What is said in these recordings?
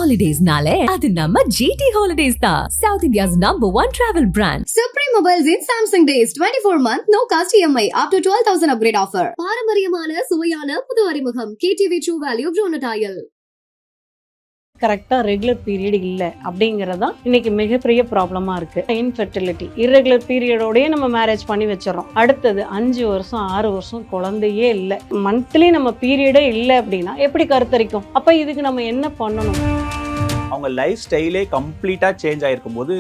Holidays-nale, adu namma GT Holidays da. South India's #1 travel brand. Supreme Mobiles in Samsung Days 24-month no cost EMI up to 12,000 upgrade offer. பாரம்பரியமான சுவையான புது அறிமுகம் KTV True Value Bronatile. கரெக்டாக regular period இல்லை அப்படிங்கிறதான் இன்னைக்கு மிகப்பெரிய ப்ராப்ளமாக இருக்குது. இன்ஃபெர்டிலிட்டி இர்ரெகுலர் பீரியடோடய நம்ம மேரேஜ் பண்ணி வச்சிடறோம். அடுத்தது 5 வருஷம் 6 வருஷம் குழந்தையே இல்லை, மந்த்லி நம்ம பீரியடே இல்லை அப்படின்னா எப்படி கருத்தரிக்கும்? அப்போ இதுக்கு நம்ம என்ன பண்ணணும்? அவங்க லைஃப் ஸ்டைலே கம்ப்ளீட்டாக சேஞ்ச் ஆகிருக்கும் போது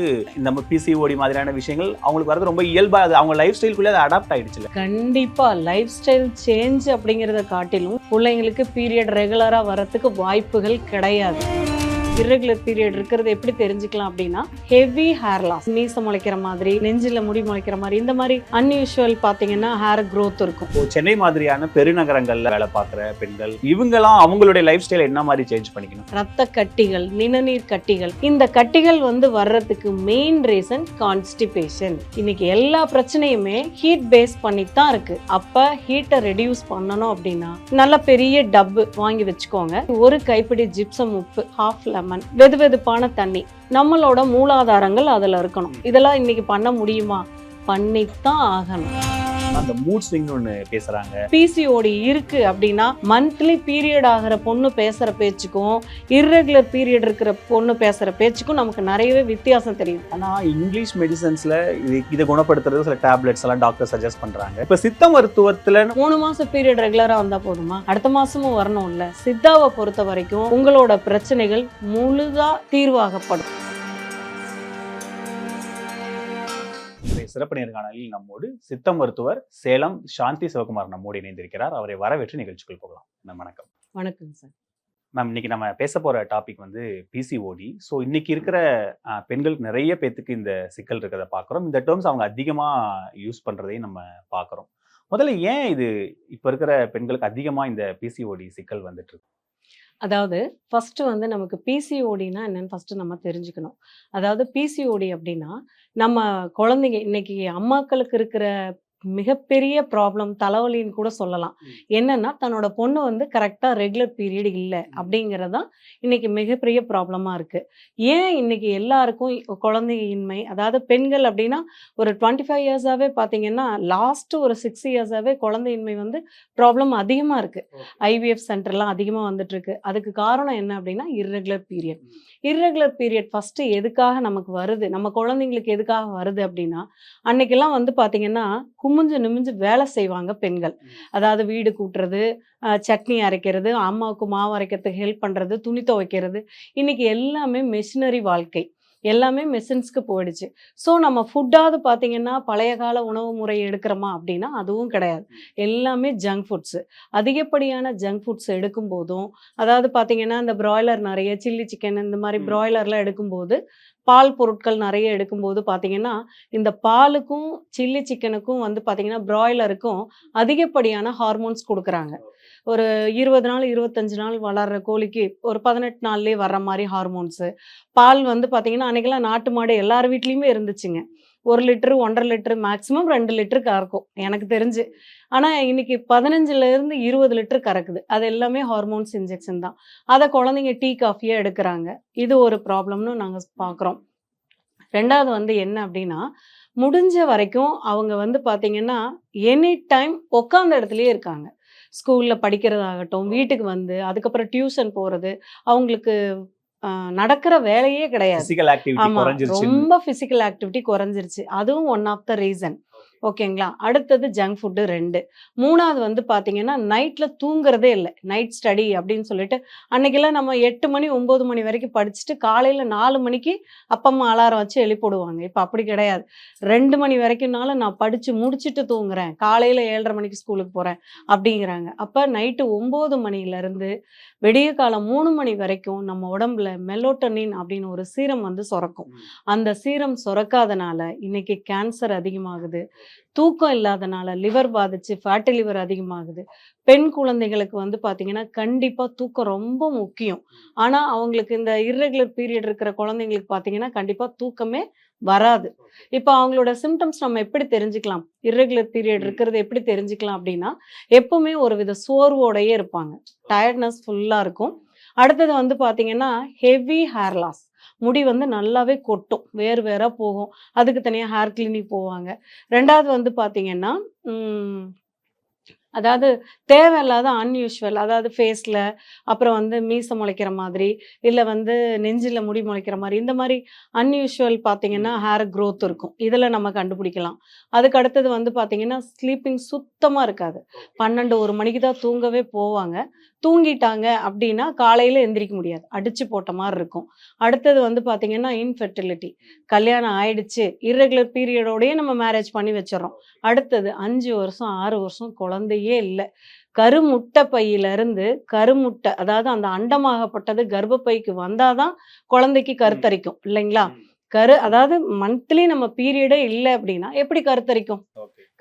நம்ம பிசிஓடி மாதிரியான விஷயங்கள் அவங்களுக்கு வரது ரொம்ப இயல்பாக அவங்க லைஃப் ஸ்டைலுக்குள்ளே அது அடாப்ட் ஆகிடுச்சு. கண்டிப்பாக லைஃப் ஸ்டைல் சேஞ்ச் அப்படிங்கிறத காட்டிலும் பிள்ளைங்களுக்கு பீரியட் ரெகுலராக வரத்துக்கு வாய்ப்புகள் கிடையாது. இர்ரெகுலர் பீரியட் இருக்கிறது எப்படி தெரிஞ்சுக்கலாம் அப்படின்னா, ஹெவி ஹேர் லாஸ், மீசை முளைக்கிற மாதிரி, நெஞ்சில் முடி முளைக்கிற மாதிரி, இந்த மாதிரி அன்யூஷுவல் பார்த்தீங்கன்னா ஹேர் க்ரோத் இருக்கும். சென்னை மாதிரியான பெருநகரங்களில் வேலை பார்க்குற பெண்கள் இவங்கெல்லாம் அவங்களுடைய லைஃப் ஸ்டைல் என்ன மாதிரி சேஞ்ச் பண்ணிக்கணும்? ரத்த கட்டிகள், நிணநீர் கட்டிகள், இந்த கட்டிகள் வர்றதுக்கு மெயின் ரீசன் கான்ஸ்டிபேஷன். இன்னைக்கு எல்லா பிரச்சனையுமே ஹீட் பேஸ் பண்ணி தான் இருக்கு. அப்ப ஹீட்டை ரெடியூஸ் பண்ணணும் அப்படின்னா நல்ல பெரிய டப்பு வாங்கி வச்சுக்கோங்க. ஒரு கைப்பிடி ஜிப்சம் உப்பு, ஹாஃப் லெமன், வெது வெதுப்பான தண்ணி, நம்மளோட மூலாதாரங்கள் அதுல இருக்கணும். இதெல்லாம் இன்னைக்கு பண்ண முடியுமா? பண்ணித்தான் ஆகணும். அந்த மூட் ஸ்விங் ஒன்று பேசுறாங்க. பிசிஓடி இருக்கு அப்படின்னா மந்த்லி பீரியட் ஆகிற பொண்ணு பேசுற பேச்சுக்கும் இர்ரெகுலர் பீரியட் இருக்கிற பொண்ணு பேசுற பேச்சுக்கும் நமக்கு நிறையவே வித்தியாசம் தெரியுது. ஆனால் இங்கிலீஷ் மெடிசன்ஸ்ல இதை குணப்படுத்துறது சில டேப்லெட்ஸ் எல்லாம் டாக்டர் சஜஸ்ட் பண்றாங்க. இப்போ சித்த மருத்துவத்துல 3 மாசம் பீரியட் ரெகுலரா வந்தா போதுமா? அடுத்த மாசமும் வரணும் இல்ல? சித்தாவை பொறுத்த வரைக்கும் உங்களோட பிரச்சனைகள் முழுதா தீர்வாகப்படும். சிறப்பு நேர்காணலில் நம்மோடு சித்த மருத்துவர் சேலம் சாந்தி சிவகுமார் நம்மோடு இணைந்திருக்கிறார். அவரை வரவேற்று நிகழ்ச்சிக்குள் போகலாம். வணக்கம். வணக்கம் சார். மேம், இன்னைக்கு நம்ம பேச போற டாபிக் பிசிஓடி. ஸோ இன்னைக்கு இருக்கிற பெண்களுக்கு நிறைய பேத்துக்கு இந்த சிக்கல் இருக்கிறத பார்க்குறோம். இந்த டேர்ம்ஸ் அவங்க அதிகமா யூஸ் பண்றதையும் நம்ம பார்க்குறோம். முதல்ல ஏன் இது இப்போ இருக்கிற பெண்களுக்கு அதிகமா இந்த பிசிஓடி சிக்கல் வந்துட்டு இருக்கு? அதாவது ஃபர்ஸ்ட் நமக்கு பிசிஓடினா என்னன்னு ஃபர்ஸ்ட் நம்ம தெரிஞ்சுக்கணும். அதாவது பிசிஓடி அப்படின்னா நம்ம குழந்தைங்க இன்னைக்கு அம்மாக்களுக்கு இருக்கிற மிகப்பெரிய ப்ராப்ளம், தலைவலின்னு கூட சொல்லலாம். என்னன்னா தன்னோட பொண்ணு கரெக்டா ரெகுலர் பீரியட் இல்லை அப்படிங்கிறதான் இன்னைக்கு மிகப்பெரிய ப்ராப்ளமா இருக்கு. ஏன் இன்னைக்கு எல்லாருக்கும் குழந்தையின்மை, அதாவது பெண்கள் அப்படின்னா ஒரு 25 இயர்ஸாவே பார்த்தீங்கன்னா லாஸ்ட் ஒரு 6 இயர்ஸாவே குழந்தையின்மை ப்ராப்ளம் அதிகமா இருக்கு. IVF சென்டர்லாம் அதிகமா வந்துட்டு இருக்கு. அதுக்கு காரணம் என்ன அப்படின்னா irregular period. Irregular period first எதுக்காக நமக்கு வருது, நம்ம குழந்தைங்களுக்கு எதுக்காக வருது அப்படின்னா, அன்னைக்கெல்லாம் பார்த்தீங்கன்னா குமிஞ்சு நிமிஞ்சு வேலை செய்வாங்க பெண்கள். அதாவது வீடு கூட்டுறது, சட்னி அரைக்கிறது, அம்மாவுக்கு மாவு அரைக்கிறதுக்கு ஹெல்ப் பண்றது, துணி துவைக்கிறது. இன்னைக்கு எல்லாமே மெஷினரி வாழ்க்கை, எல்லாமே மெஷின்ஸ்க்கு போயிடுச்சு. ஸோ நம்ம ஃபுட்டாவது பார்த்தீங்கன்னா பழைய கால உணவு முறை எடுக்கிறோமா அப்படின்னா அதுவும் கிடையாது. எல்லாமே ஜங்க் ஃபுட்ஸு. அதிகப்படியான ஜங்க் ஃபுட்ஸ் எடுக்கும் போதும், அதாவது பார்த்தீங்கன்னா இந்த பிராய்லர் நிறைய, சில்லி சிக்கன் இந்த மாதிரி பிராய்லர்லாம் எடுக்கும்போது, பால் பொருட்கள் நிறைய எடுக்கும்போது பார்த்தீங்கன்னா இந்த பாலுக்கும் சில்லி சிக்கனுக்கும் பார்த்தீங்கன்னா பிராய்லருக்கும் அதிகப்படியான ஹார்மோன்ஸ் கொடுக்குறாங்க. ஒரு 20 நாள் 25 நாள் வளர்ற கோழிக்கு ஒரு 18 நாள்லேயே வர்ற மாதிரி ஹார்மோன்ஸு. பால் பார்த்தீங்கன்னா அன்றைக்கெல்லாம் நாட்டு மாடு எல்லார் வீட்லேயுமே இருந்துச்சுங்க. 1 லிட்டரு 1.5 லிட்டரு மேக்ஸிமம் 2 லிட்டரு கறக்கும் எனக்கு தெரிஞ்சு. ஆனால் இன்னைக்கு 15லேருந்து 20 லிட்டரு கறக்குது. அது எல்லாமே ஹார்மோன்ஸ் இன்ஜெக்ஷன் தான். அதை குழந்தைங்க டீ காஃபியாக எடுக்கிறாங்க. இது ஒரு ப்ராப்ளம்னு நாங்கள் பார்க்குறோம். ரெண்டாவது என்ன அப்படின்னா, முடிஞ்ச வரைக்கும் அவங்க பார்த்தீங்கன்னா எனி டைம் உட்காந்த இடத்துலயே இருக்காங்க. ஸ்கூலில் படிக்கிறதாகட்டும், வீட்டுக்கு அதுக்கப்புறம் டியூஷன் போகிறது, அவங்களுக்கு நடக்கிற வேலையே கிடையாது. ஆமா, ரொம்ப பிசிக்கல் ஆக்டிவிட்டி குறைஞ்சிருச்சு. அதுவும் ஒன் ஆஃப் த ரீசன். ஓகேங்களா? அடுத்தது ஜங்க் ஃபுட்டு 2. மூணாவது பார்த்தீங்கன்னா நைட்டில் தூங்குறதே இல்லை. நைட் ஸ்டடி அப்படின்னு சொல்லிட்டு அன்னைக்கெல்லாம் நம்ம 8 மணி 9 மணி வரைக்கும் படிச்சுட்டு காலையில் 4 மணிக்கு அப்பா அம்மா அலாரம் வச்சு எழுப்பிடுவாங்க. இப்போ அப்படி கிடையாது. 2 மணி வரைக்கும்னாலும் நான் படித்து முடிச்சுட்டு தூங்குறேன், காலையில் 7:30 மணிக்கு ஸ்கூலுக்கு போகிறேன் அப்படிங்கிறாங்க. அப்போ நைட்டு 9 மணிலேருந்து விடிய காலம் 3 மணி வரைக்கும் நம்ம உடம்புல மெலோட்டோனின் அப்படின்னு ஒரு சீரம் சுரக்கும். அந்த சீரம் சுரக்காதனால இன்னைக்கு கேன்சர் அதிகமாகுது. தூக்கம் இல்லாதனால லிவர் பாதிச்சு ஃபேட்டி லிவர் அதிகமாகுது. பெண் குழந்தைகளுக்கு பார்த்தீங்கன்னா கண்டிப்பாக தூக்கம் ரொம்ப முக்கியம். ஆனால் அவங்களுக்கு இந்த இர்ரெகுலர் பீரியட் இருக்கிற குழந்தைங்களுக்கு பார்த்தீங்கன்னா கண்டிப்பாக தூக்கமே வராது. இப்போ அவங்களோட சிம்டம்ஸ் நம்ம எப்படி தெரிஞ்சுக்கலாம், இர்ரெகுலர் பீரியட் இருக்கிறது எப்படி தெரிஞ்சுக்கலாம் அப்படின்னா, எப்பவுமே ஒரு வித சோர்வோடையே இருப்பாங்க. டயர்ட்னஸ் ஃபுல்லாக இருக்கும். அடுத்தது வந்து பார்த்தீங்கன்னா ஹெவி ஹேர் லாஸ். முடி வந்து நல்லாவே கொட்டும், வேறு வேறா போகும். அதுக்கு தனியாக ஹேர் கிளினிக் போவாங்க. 2வது வந்து பார்த்தீங்கன்னா அதாவது தேவையில்லாத அன்யூஷுவல், அதாவது ஃபேஸில் அப்புறம் வந்து மீசை முளைக்கிற மாதிரி, இல்லை வந்து நெஞ்சில் முடி முளைக்கிற மாதிரி, இந்த மாதிரி அன்யூஷுவல் பார்த்தீங்கன்னா ஹேர் க்ரோத் இருக்கும். இதில் நம்ம கண்டுபிடிக்கலாம். அதுக்கு அடுத்தது வந்து பார்த்தீங்கன்னா ஸ்லீப்பிங் சுத்தமாக இருக்காது. 12 1 மணிக்கு தான் தூங்கவே போவாங்க. தூங்கிட்டாங்க அப்படின்னா காலையில் எந்திரிக்க முடியாது, அடிச்சு போட்ட மாதிரி இருக்கும். அடுத்தது வந்து பார்த்தீங்கன்னா இன்ஃபெர்டிலிட்டி. கல்யாணம் ஆயிடுச்சு, இர்ரெகுலர் பீரியடோடயே நம்ம மேரேஜ் பண்ணி வச்சிடறோம். அடுத்தது 5 வருஷம் 6 வருஷம் குழந்தையே இல்லை. கருமுட்டை பையிலிருந்து கருமுட்டை, அதாவது அந்த அண்டமாகப்பட்டது கர்ப்பப்பைக்கு வந்தாதான் குழந்தைக்கு கருத்தரிக்கும் இல்லைங்களா? அதாவது மந்த்லி நம்ம பீரியடே இல்லை அப்படின்னா எப்படி கருத்தரிக்கும்?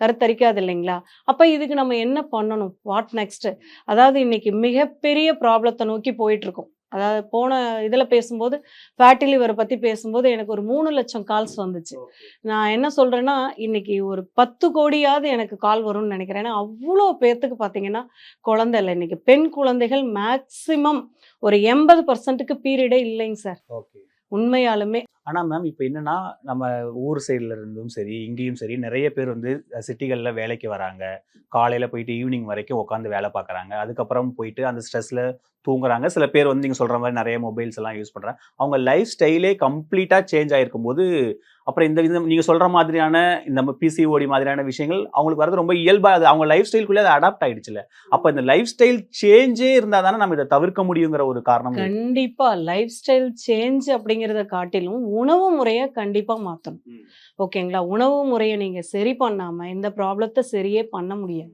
கருத்தரிக்காது இல்லைங்களா? அப்ப இதுக்கு நம்ம என்ன பண்ணணும்? What next? அதாவது இன்னைக்கு மிகப்பெரிய ப்ராப்ளத்தை நோக்கி போயிட்டு இருக்கோம். அதாவது போன இதில் பேசும்போது ஃபேட்டி லிவரை பற்றி பேசும்போது எனக்கு ஒரு 3 லட்சம் கால்ஸ் வந்துச்சு. நான் என்ன சொல்கிறேன்னா, இன்னைக்கு ஒரு 10 கோடியாவது எனக்கு கால் வரும்னு நினைக்கிறேன். ஏன்னா அவ்வளோ பேர்த்துக்கு பார்த்தீங்கன்னா குழந்தை இல்லை. இன்னைக்கு பெண் குழந்தைகள் மேக்சிமம் ஒரு 80%க்கு பீரியடே இல்லைங்க சார், உண்மையாலுமே. ஆனா மேம் இப்போ என்னன்னா, நம்ம ஊர் சைடுல இருந்தும் சரி, இங்கேயும் சரி, நிறைய பேர் வந்து சிட்டிகள்ல வேலைக்கு வராங்க. காலையில போயிட்டு ஈவினிங் வரைக்கும் உட்காந்து வேலை பார்க்குறாங்க. அதுக்கப்புறம் போயிட்டு அந்த ஸ்ட்ரெஸ்ல தூங்குறாங்க. சில பேர் வந்து நீங்க சொல்ற மாதிரி நிறைய மொபைல்ஸ் எல்லாம் யூஸ் பண்றாங்க. அவங்க லைஃப் ஸ்டைலே கம்ப்ளீட்டா சேஞ்ச் ஆயிருக்கும் போது, அப்புறம் இந்த நீங்க சொல்ற மாதிரியான இந்த பிசிஓடி மாதிரியான விஷயங்கள் அவங்களுக்கு வரது ரொம்ப இயல்பா, அது அவங்க லைஃப் ஸ்டைலுக்குள்ளே அது அடாப்ட் ஆயிடுச்சுல. அப்ப இந்த லைஃப் ஸ்டைல் சேஞ்சே இருந்தா தானே நம்ம இதை தவிர்க்க முடியுங்கிற ஒரு காரணம். கண்டிப்பா லைஃப் ஸ்டைல் சேஞ்ச் அப்படிங்கிறத காட்டிலும் உணவு முறையை கண்டிப்பா மாற்றணும். ஓகேங்களா? உணவு முறையை நீங்க சரி பண்ணாம இந்த ப்ராப்ளத்தை சரியே பண்ண முடியாது.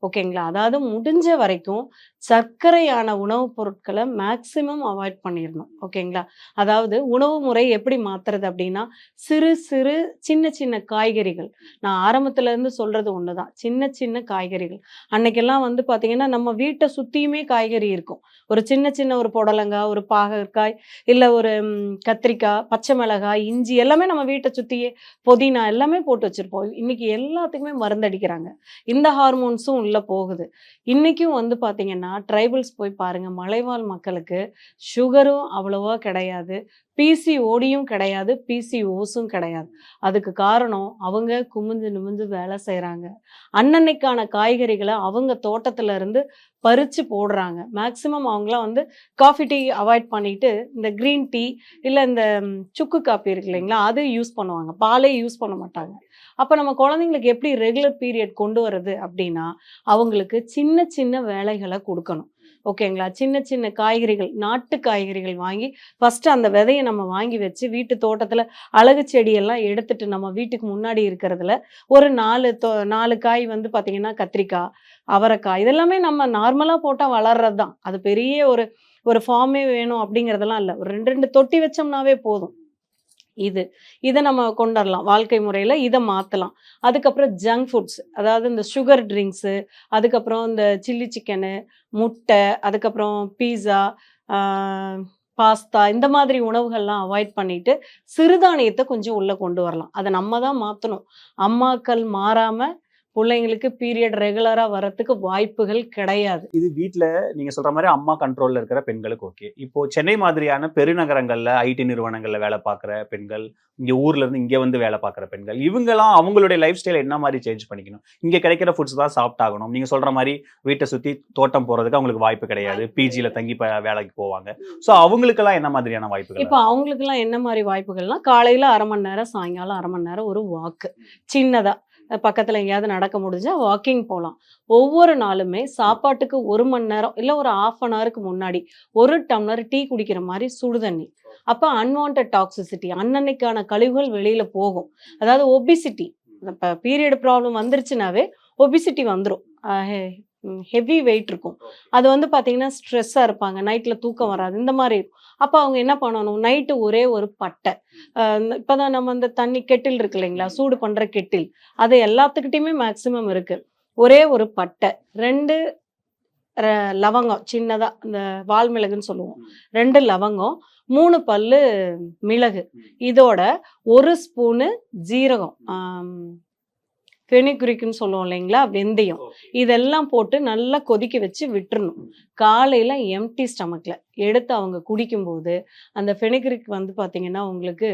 ஓகேங்களா? அதாவது முடிஞ்ச வரைக்கும் சர்க்கரையான உணவுப் பொருட்களை மேக்சிமம் அவாய்ட் பண்ணிடணும். ஓகேங்களா? அதாவது உணவு முறை எப்படி மாத்துறது அப்படின்னா, சிறு சிறு சின்ன சின்ன காய்கறிகள். நான் ஆரம்பத்துல இருந்து சொல்றது ஒண்ணுதான், சின்ன சின்ன காய்கறிகள். அன்னைக்கெல்லாம் வந்து பாத்தீங்கன்னா நம்ம வீட்டை சுத்தியுமே காய்கறி இருக்கும். ஒரு சின்ன சின்ன ஒரு புடலங்காய், ஒரு பாகற்காய், இல்லை ஒரு கத்திரிக்காய், பச்சை மிளகாய், இஞ்சி எல்லாமே நம்ம வீட்டை சுற்றியே, புதினா எல்லாமே போட்டு வச்சுருப்போம். இன்றைக்கி எல்லாத்துக்குமே மருந்தடிக்கிறாங்க. இந்த ஹார்மோன்ஸும் உள்ளே போகுது. இன்றைக்கும் வந்து பார்த்திங்கன்னா ட்ரைபல்ஸ் போய் பாருங்கள், மலைவாழ் மக்களுக்கு சுகரும் அவ்வளோவா கிடையாது, பிசிஓடியும் கிடையாது, பிசிஓஸும் கிடையாது. அதுக்கு காரணம் அவங்க குமிஞ்சு நிமிஞ்சு வேலை செய்கிறாங்க. அன்னன்னைக்கான காய்கறிகளை அவங்க தோட்டத்துல இருந்து பறித்து போடுறாங்க. மேக்சிமம் அவங்களாம் வந்து காஃபி டீ அவாய்ட் பண்ணிட்டு இந்த க்ரீன் டீ இல்லை இந்த சுக்கு காப்பி இருக்கு இல்லைங்களா, அது யூஸ் பண்ணுவாங்க. பாலே யூஸ் பண்ண மாட்டாங்க. அப்போ நம்ம குழந்தைங்களுக்கு எப்படி ரெகுலர் பீரியட் கொண்டு வர்றது அப்படின்னா, அவங்களுக்கு சின்ன சின்ன வேலைகளை கொடுக்கணும். ஓகேங்களா? சின்ன சின்ன காய்கறிகள், நாட்டு காய்கறிகள் வாங்கி ஃபஸ்ட்டு அந்த விதையை நம்ம வாங்கி வச்சு வீட்டு தோட்டத்தில் அழகு செடியெல்லாம் எடுத்துட்டு நம்ம வீட்டுக்கு முன்னாடி இருக்கிறதுல ஒரு 4 காய் வந்து பார்த்திங்கன்னா கத்திரிக்காய், அவரைக்காய், இதெல்லாமே நம்ம நார்மலாக போட்டால் வளர்றது தான். அது பெரிய ஒரு ஃபார்மே வேணும் அப்படிங்கிறதெல்லாம் இல்லை. ஒரு 2 தொட்டி வச்சோம்னாவே போதும். இதை நம்ம கொண்டு வரலாம் வாழ்க்கை முறையில், இதை மாற்றலாம். அதுக்கப்புறம் ஜங்க் ஃபுட்ஸ், அதாவது இந்த சுகர் ட்ரிங்க்ஸு, அதுக்கப்புறம் இந்த சில்லி சிக்கனு, முட்டை, அதுக்கப்புறம் பீஸா, பாஸ்தா, இந்த மாதிரி உணவுகள்லாம் அவாய்ட் பண்ணிட்டு சிறுதானியத்தை கொஞ்சம் உள்ளே கொண்டு வரலாம். அதை நம்ம தான் மாற்றணும். அம்மாக்கள் மாறாமல் பிள்ளைங்களுக்கு பீரியட் ரெகுலரா வரத்துக்கு வாய்ப்புகள் கிடையாது. இது வீட்டில் நீங்க சொல்ற மாதிரி அம்மா கண்ட்ரோல்ல இருக்கிற பெண்களுக்கு ஓகே. இப்போ சென்னை மாதிரியான பெருநகரங்கள்ல ஐடி நிறுவனங்கள்ல வேலை பார்க்குற பெண்கள், இங்க ஊர்ல இருந்து இங்க வந்து வேலை பார்க்குற பெண்கள், இவங்கெல்லாம் அவங்களுடைய லைஃப் ஸ்டைல் என்ன மாதிரி சேஞ்ச் பண்ணிக்கணும்? இங்க கிடைக்கிற ஃபுட்ஸ் தான் சாப்பிட்டாகணும். நீங்க சொல்ற மாதிரி வீட்டை சுத்தி தோட்டம் போறதுக்கு அவங்களுக்கு வாய்ப்பு கிடையாது. பிஜில தங்கி வேலைக்கு போவாங்க. ஸோ அவங்களுக்கெல்லாம் என்ன மாதிரியான வாய்ப்புகள்? இப்போ அவங்களுக்கெல்லாம் என்ன மாதிரி வாய்ப்புகள்னா, காலையில 1/2 மணி நேரம், சாயங்காலம் 1/2 மணி நேரம் ஒரு வாக்கு, சின்னதா பக்கத்தில் எங்கேயாவது நடக்க முடிஞ்சால் வாக்கிங் போகலாம். ஒவ்வொரு நாளுமே சாப்பாட்டுக்கு 1 மணி நேரம் இல்லை ஒரு 1/2 அன் ஹவருக்கு முன்னாடி 1 டம்ளர் டீ குடிக்கிற மாதிரி சுடுதண்ணி. அப்போ அன்வான்ட் டாக்ஸிசிட்டி, அன்னன்னைக்கான கழிவுகள் வெளியில் போகும். அதாவது ஒபிசிட்டி, இப்போ பீரியட் ப்ராப்ளம் வந்துருச்சுனாவே ஒபிசிட்டி வந்துடும். ஹெவி வெயிட் இருக்கும். அது வந்து பார்த்தீங்கன்னா ஸ்ட்ரெஸ்ஸாக இருப்பாங்க, நைட்டில் தூக்கம் வராது, இந்த மாதிரி இருக்கும். அப்போ அவங்க என்ன பண்ணணும், நைட்டு ஒரே ஒரு பட்டை, இப்போ தான் நம்ம இந்த தண்ணி கெட்டில் இருக்கு இல்லைங்களா, சூடு பண்ணுற கெட்டில், அது எல்லாத்துக்கிட்டையுமே மேக்சிமம் இருக்குது. ஒரே ஒரு பட்டை, 2 லவங்கம், சின்னதாக இந்த வால் மிளகுன்னு சொல்லுவோம், 2 லவங்கம், 3 பல்லு மிளகு, இதோட 1 ஸ்பூனு ஜீரகம், ஃபெனிக்ரிக்னு சொல்லுவோம் இல்லைங்களா, வெந்தயம், இதெல்லாம் போட்டு நல்லா கொதிக்க வச்சு விட்டுறணும். காலையில் எம்டி ஸ்டமக்கில் எடுத்து அவங்க குடிக்கும்போது அந்த ஃபெனிக்ரிக் வந்து பார்த்திங்கன்னா உங்களுக்கு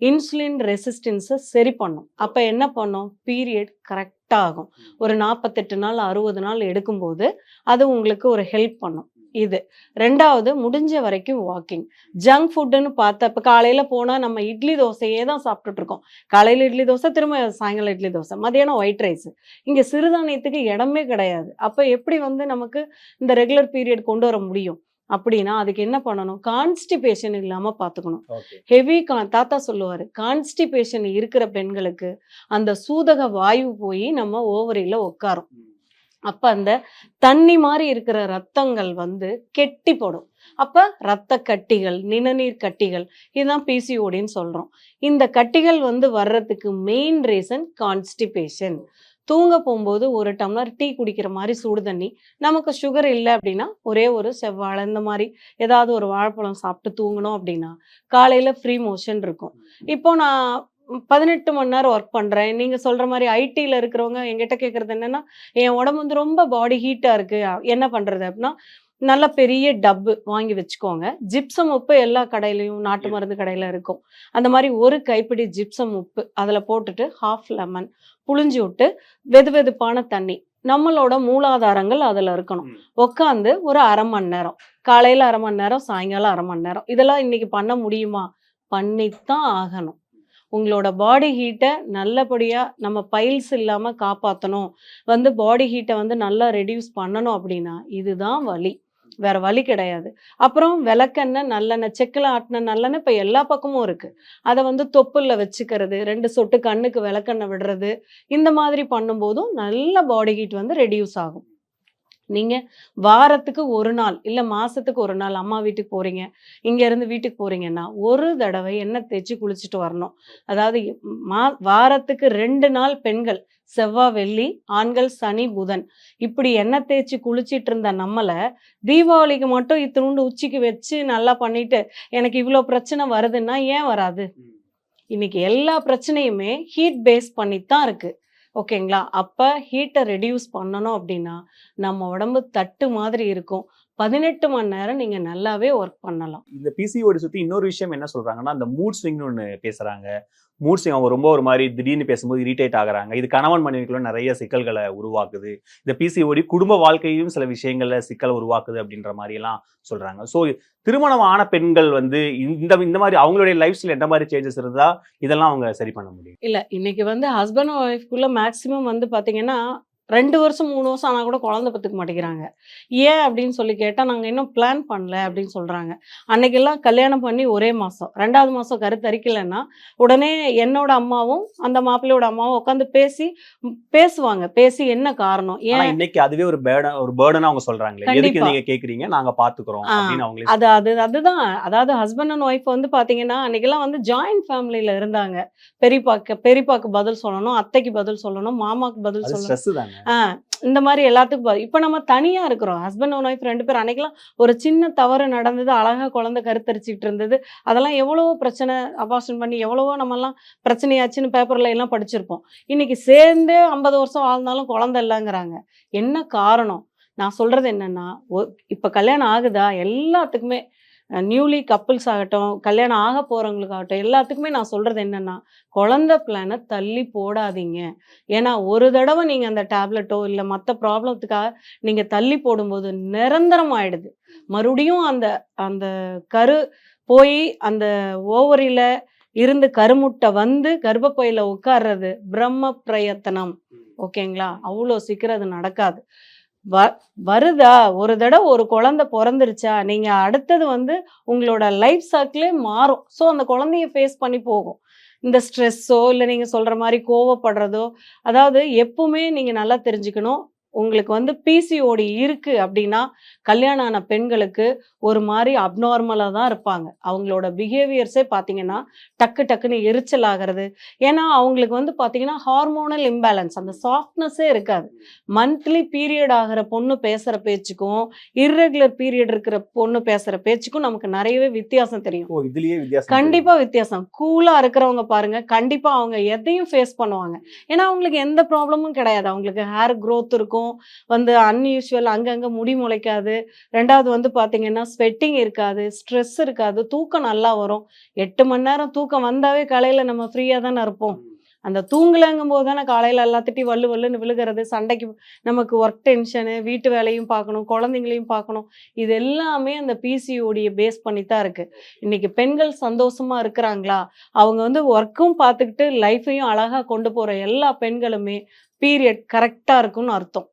இன்சுலின் ரெசிஸ்டன்ஸை சரி பண்ணும். அப்போ என்ன பண்ணும், பீரியட் கரெக்டாக ஆகும். ஒரு 48 நாள் 60 நாள் எடுக்கும்போது அது உங்களுக்கு ஒரு ஹெல்ப் பண்ணும். இது ரெண்டாவது, முடிஞ்ச வரைக்கும் வாக்கிங். ஜங்க் ஃபுட்டுன்னு பார்த்தா இப்போ காலையில் போனால் நம்ம இட்லி தோசையே தான் சாப்பிட்டுட்டு இருக்கோம். காலையில் இட்லி தோசை, திரும்ப சாயங்காலம் இட்லி தோசை, மதியானம் ஒயிட் ரைஸ். இங்கே சிறுதானியத்துக்கு இடமே கிடையாது. அப்போ எப்படி வந்து நமக்கு இந்த ரெகுலர் பீரியட் கொண்டு வர முடியும் அப்படின்னா, அதுக்கு என்ன பண்ணணும், கான்ஸ்டிபேஷன் இல்லாமல் பார்த்துக்கணும். ஹெவி தாத்தா சொல்லுவார், கான்ஸ்டிபேஷன் இருக்கிற பெண்களுக்கு அந்த சூதக வாயு போய் நம்ம ஓவரியில் உட்காரும். அப்போ அந்த தண்ணி மாதிரி இருக்கிற ரத்தங்கள் வந்து கெட்டி போடும். அப்போ ரத்த கட்டிகள், நிணநீர் கட்டிகள், இதுதான் பிசிஓடின்னு சொல்கிறோம். இந்த கட்டிகள் வந்து வர்றதுக்கு மெயின் ரீசன் கான்ஸ்டிபேஷன். தூங்க போகும்போது ஒரு டம்ளர் டீ குடிக்கிற மாதிரி சுடு தண்ணி, நமக்கு சுகர் இல்லை அப்படின்னா ஒரே ஒரு செவ்வாழை இந்த மாதிரி ஏதாவது ஒரு வாழைப்பழம் சாப்பிட்டு தூங்கணும் அப்படின்னா காலையில் ஃப்ரீ மோஷன் இருக்கும். இப்போ நான் 18 மணி நேரம் ஒர்க் பண்ணுறேன். நீங்கள் சொல்கிற மாதிரி ஐடியில் இருக்கிறவங்க எங்கிட்ட கேட்குறது என்னென்னா, என் உடம்பு வந்து ரொம்ப பாடி ஹீட்டாக இருக்குது, என்ன பண்ணுறது அப்படின்னா, நல்ல பெரிய டப்பு வாங்கி வச்சுக்கோங்க. ஜிப்சம் உப்பு எல்லா கடையிலையும் நாட்டு மருந்து கடையில் இருக்கும். அந்த மாதிரி ஒரு கைப்பிடி ஜிப்சம் உப்பு அதில் போட்டுட்டு ஹாஃப் லெமன் புழிஞ்சு விட்டு வெது வெதுப்பான தண்ணி, நம்மளோட மூலாதாரங்கள் அதில் இருக்கணும். உட்காந்து ஒரு 1/2 மணி நேரம், காலையில் 1/2 மணி நேரம், சாயங்காலம் 1/2 மணி நேரம், இதெல்லாம் இன்னைக்கு பண்ண முடியுமா? பண்ணித்தான் ஆகணும். உங்களோட பாடி ஹீட்டை நல்லபடியாக நம்ம பைல்ஸ் இல்லாமல் காப்பாற்றணும், வந்து பாடி ஹீட்டை வந்து நல்லா ரெடியூஸ் பண்ணணும் அப்படின்னா இதுதான் வழி, வேற வழி கிடையாது. அப்புறம் விளக்கெண்ணெய், நல்லெண்ணெய், செக்கில் ஆட்டின நல்லெண்ணெய் இப்போ எல்லா பக்கமும் இருக்குது. அதை வந்து தொப்புளில் வச்சுக்கிறது, 2 சொட்டு கண்ணுக்கு விளக்கெண்ணெய் விடுறது, இந்த மாதிரி பண்ணும்போதும் நல்ல பாடி ஹீட் வந்து ரெடியூஸ் ஆகும். நீங்கள் வாரத்துக்கு ஒரு நாள் இல்லை மாதத்துக்கு ஒரு நாள் அம்மா வீட்டுக்கு போகிறீங்க, இங்கேருந்து வீட்டுக்கு போகிறீங்கன்னா ஒரு தடவை எண்ணெய் தேய்ச்சி குளிச்சுட்டு வரணும். அதாவது வாரத்துக்கு 2 நாள் பெண்கள், செவ்வாய் வெள்ளி, ஆண்கள் சனி புதன், இப்படி எண்ணெய் தேய்ச்சி குளிச்சிட்டு இருந்த நம்மளை தீபாவளிக்கு மட்டும் இத்தினுண்டு உச்சிக்கு வச்சு நல்லா பண்ணிட்டு எனக்கு இவ்வளோ பிரச்சனை வருதுன்னா ஏன் வராது? இன்னைக்கு எல்லா பிரச்சனையுமே ஹீட் பேஸ் பண்ணித்தான் இருக்குது. ஓகேங்களா? அப்போ ஹீட்டை ரெடியூஸ் பண்ணணும் அப்படின்னா நம்ம உடம்பு தட்டு மாதிரி இருக்கும். 18 மணி நேரம் நீங்கள் நல்லாவே ஒர்க் பண்ணலாம். இந்த பிசிஓடி சுற்றி இன்னொரு விஷயம் என்ன சொல்கிறாங்கன்னா, அந்த மூட் ஸ்விங்னு ஒன்று பேசுகிறாங்க. மூட் ஸ்விங் அவங்க ரொம்ப ஒரு மாதிரி திடீர்னு பேசும்போது இரிட்டேட் ஆகுறாங்க. இது கணவன் மனைவிக்குள்ள நிறைய சிக்கல்களை உருவாக்குது. இந்த பிசிஓடி குடும்ப வாழ்க்கையும் சில விஷயங்கள்ல சிக்கலை உருவாக்குது அப்படின்ற மாதிரிலாம் சொல்கிறாங்க. ஸோ திருமணம் ஆன பெண்கள் வந்து இந்த மாதிரி அவங்களுடைய லைஃப் ஸ்டைல் எந்த மாதிரி சேஞ்சஸ் இருந்தால் இதெல்லாம் அவங்க சரி பண்ண முடியும்? இல்லை, இன்னைக்கு வந்து ஹஸ்பண்ட் அண்ட் ஒய்ஃப்குள்ளே மேக்ஸிமம் வந்து பார்த்தீங்கன்னா 2 வருஷம் 3 வருஷம் ஆனால் கூட குழந்தை பெற்றுக்க மாட்டேங்கிறாங்க. ஏன் அப்படின்னு சொல்லி கேட்டால், நாங்கள் இன்னும் பிளான் பண்ணல அப்படின்னு சொல்கிறாங்க. அன்னைக்கெல்லாம் கல்யாணம் பண்ணி ஒரே மாதம், 2வது மாதம் கருத்தரிக்கலைன்னா உடனே என்னோட அம்மாவும் அந்த மாப்பிள்ளையோட அம்மாவும் உட்காந்து பேசுவாங்க. பேசி என்ன காரணம், ஏன் இன்னைக்கு அதுவே ஒரு பேர்டனா அவங்க சொல்றாங்களே, எதுக்கு நீங்க கேக்குறீங்க, நாங்க பாத்துக்கிறோம் அப்படின்னு அவங்களே அதுதான். அதாவது ஹஸ்பண்ட் அண்ட் ஒய்ஃப் வந்து பார்த்தீங்கன்னா அன்னைக்கெல்லாம் வந்து ஜாயிண்ட் ஃபேமிலியில் இருந்தாங்க. பெரியப்பாக்கு பதில் சொல்லணும், அத்தைக்கு பதில் சொல்லணும், மாமாக்கு பதில் சொல்லணும். இந்த மாதிரி எல்லாத்துக்கும் இப்ப நம்ம தனியா இருக்கிறோம். ஹஸ்பண்ட் அண்ட் ஒய்ஃப் 2 பேர். அன்னைக்கெல்லாம் ஒரு சின்ன தவறு நடந்தது, அழகா குழந்தை கருத்தரிச்சுட்டு இருந்தது, அதெல்லாம் எவ்வளவோ பிரச்சனை, அபார்ஷன் பண்ணி எவ்வளவோ நம்மலாம் பிரச்சனையாச்சுன்னு பேப்பர்ல எல்லாம் படிச்சிருப்போம். இன்னைக்கு சேர்ந்தே 50 வருஷம் வாழ்ந்தாலும் குழந்தை இல்லைங்கிறாங்க. என்ன காரணம்? நான் சொல்றது என்னன்னா, இப்ப கல்யாணம் ஆகுதா எல்லாத்துக்குமே, நியூலி கப்புள்ஸ் ஆகட்டும், கல்யாணம் ஆக போகிறவங்களுக்காகட்டும், எல்லாத்துக்குமே நான் சொல்கிறது என்னென்னா, குழந்தை பிளானை தள்ளி போடாதீங்க. ஏன்னா ஒரு தடவை நீங்கள் அந்த டேப்லெட்டோ இல்லை மற்ற ப்ராப்ளத்துக்காக நீங்கள் தள்ளி போடும்போது நிரந்தரம் ஆயிடுது. மறுபடியும் அந்த அந்த கரு போய் அந்த ஓவரியில் இருந்து கருமுட்டை வந்து கர்ப்பப்பையில் உட்கார்றது பிரம்ம பிரயத்தனம். ஓகேங்களா? அவ்வளோ சீக்கிரம் அது நடக்காது. வருதா ஒரு தடவை ஒரு குழந்தை பிறந்துருச்சா, நீங்க அடுத்தது வந்து உங்களோட லைஃப் சர்க்கிளே மாறும். ஸோ அந்த குழந்தைய ஃபேஸ் பண்ணி போகும். இந்த ஸ்ட்ரெஸ்ஸோ இல்லை நீங்க சொல்ற மாதிரி கோவப்படுறதோ, அதாவது எப்பவுமே நீங்க நல்லா தெரிஞ்சுக்கணும், உங்களுக்கு வந்து பிசிஓடி இருக்கு அப்படின்னா கல்யாணம் ஆன பெண்களுக்கு ஒரு மாதிரி அப்நார்மலாக தான் இருப்பாங்க. அவங்களோட பிஹேவியர்ஸே பார்த்தீங்கன்னா டக்கு டக்குன்னு எரிச்சல் ஆகிறது. ஏன்னா அவங்களுக்கு வந்து பார்த்தீங்கன்னா ஹார்மோனல் இம்பேலன்ஸ், அந்த சாஃப்ட்னஸே இருக்காது. மந்த்லி பீரியட் ஆகிற பொண்ணு பேசுகிற பேச்சுக்கும் இர்ரெகுலர் பீரியட் இருக்கிற பொண்ணு பேசுகிற பேச்சுக்கும் நமக்கு நிறையவே வித்தியாசம் தெரியும். இதுலயே வித்தியாசம் கண்டிப்பா வித்தியாசம். கூலா இருக்கிறவங்க பாருங்க, கண்டிப்பா அவங்க எதையும் ஃபேஸ் பண்ணுவாங்க. ஏன்னா அவங்களுக்கு எந்த ப்ராப்ளமும் கிடையாது. அவங்களுக்கு ஹேர் growth இருக்கும், வந்து அன்யூஷுவல் அங்கங்க முடி முளைக்காது. 2வது வந்து பாத்தீங்கன்னா ஸ்வெட்டிங் இருக்காது, ஸ்ட்ரெஸ் இருக்காது, தூக்கம் நல்லா வரும். 8 மணி நேரம் தூக்கம் வந்தாவே காலையில நம்ம ஃப்ரீயா தானே இருப்போம். அந்த தூங்கலங்கும் போது தானே காலையில எல்லாத்திட்டையும் வல்லு வல்லுன்னு விழுகிறது, சண்டைக்கு நமக்கு ஒர்க் டென்ஷனு, வீட்டு வேலையும் பார்க்கணும், குழந்தைங்களையும் பார்க்கணும். இது எல்லாமே அந்த பிசிஓடியை பேஸ் பண்ணி தான் இருக்கு. இன்னைக்கு பெண்கள் சந்தோஷமா இருக்கிறாங்களா? அவங்க வந்து ஒர்க்கும் பார்த்துக்கிட்டு லைஃபையும் அழகா கொண்டு போற எல்லா பெண்களுமே பீரியட் கரெக்டா இருக்கும்னு அர்த்தம்.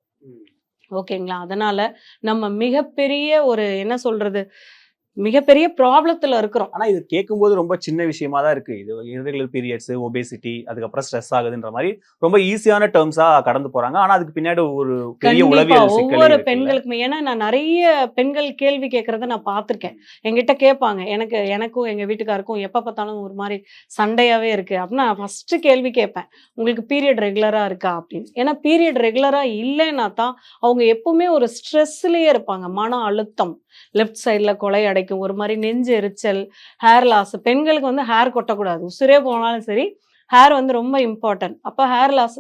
ஓகேங்களா? அதனால நம்ம மிகப்பெரிய ஒரு என்ன சொல்றது, மிகப்பெரிய ப்ராப்ளத்துல இருக்கிறோம். ஆனா இது கேட்கும்போது ரொம்ப சின்ன விஷயமா தான் இருக்கு. இது இர்ரெகுலர் பீரியட்ஸ், ஒபேசிட்டி, அதுக்கப்புறம் ஸ்ட்ரெஸ் ஆகுதுன்ற மாதிரி ரொம்ப ஈஸியான டேர்ம்ஸா கடந்து போறாங்க. ஆனா அதுக்கு பின்னாடி ஒரு பெரிய கண்டிப்பா உளவியல் சிக்கலே ஒவ்வொரு இருக்குல்ல. பெண்களுக்குமே, ஏன்னா நான் நிறைய பெண்கள் கேள்வி கேட்கறத நான் பார்த்திருக்கேன். என்கிட்ட கேட்பாங்க, எனக்கும் எங்க வீட்டுக்காருக்கும் எப்ப பார்த்தாலும் ஒரு மாதிரி சண்டையாவே இருக்கு அப்படின்னா நான் ஃபர்ஸ்ட் கேள்வி கேட்பேன், உங்களுக்கு பீரியட் ரெகுலரா இருக்கா அப்படின்னு. ஏன்னா பீரியட் ரெகுலரா இல்லைன்னா தான் அவங்க எப்பவுமே ஒரு ஸ்ட்ரெஸ்லயே இருப்பாங்க. மன அழுத்தம், லெஃப்ட் சைட்ல கொலை அடைக்கும், ஒரு மாதிரி நெஞ்சு எரிச்சல், ஹேர் லாஸ். பெண்களுக்கு வந்து ஹேர் கொட்டக்கூடாது, உசுரே போனாலும் சரி ஹேர் வந்து ரொம்ப இம்பார்ட்டன்ட். அப்போ ஹேர் லாஸ்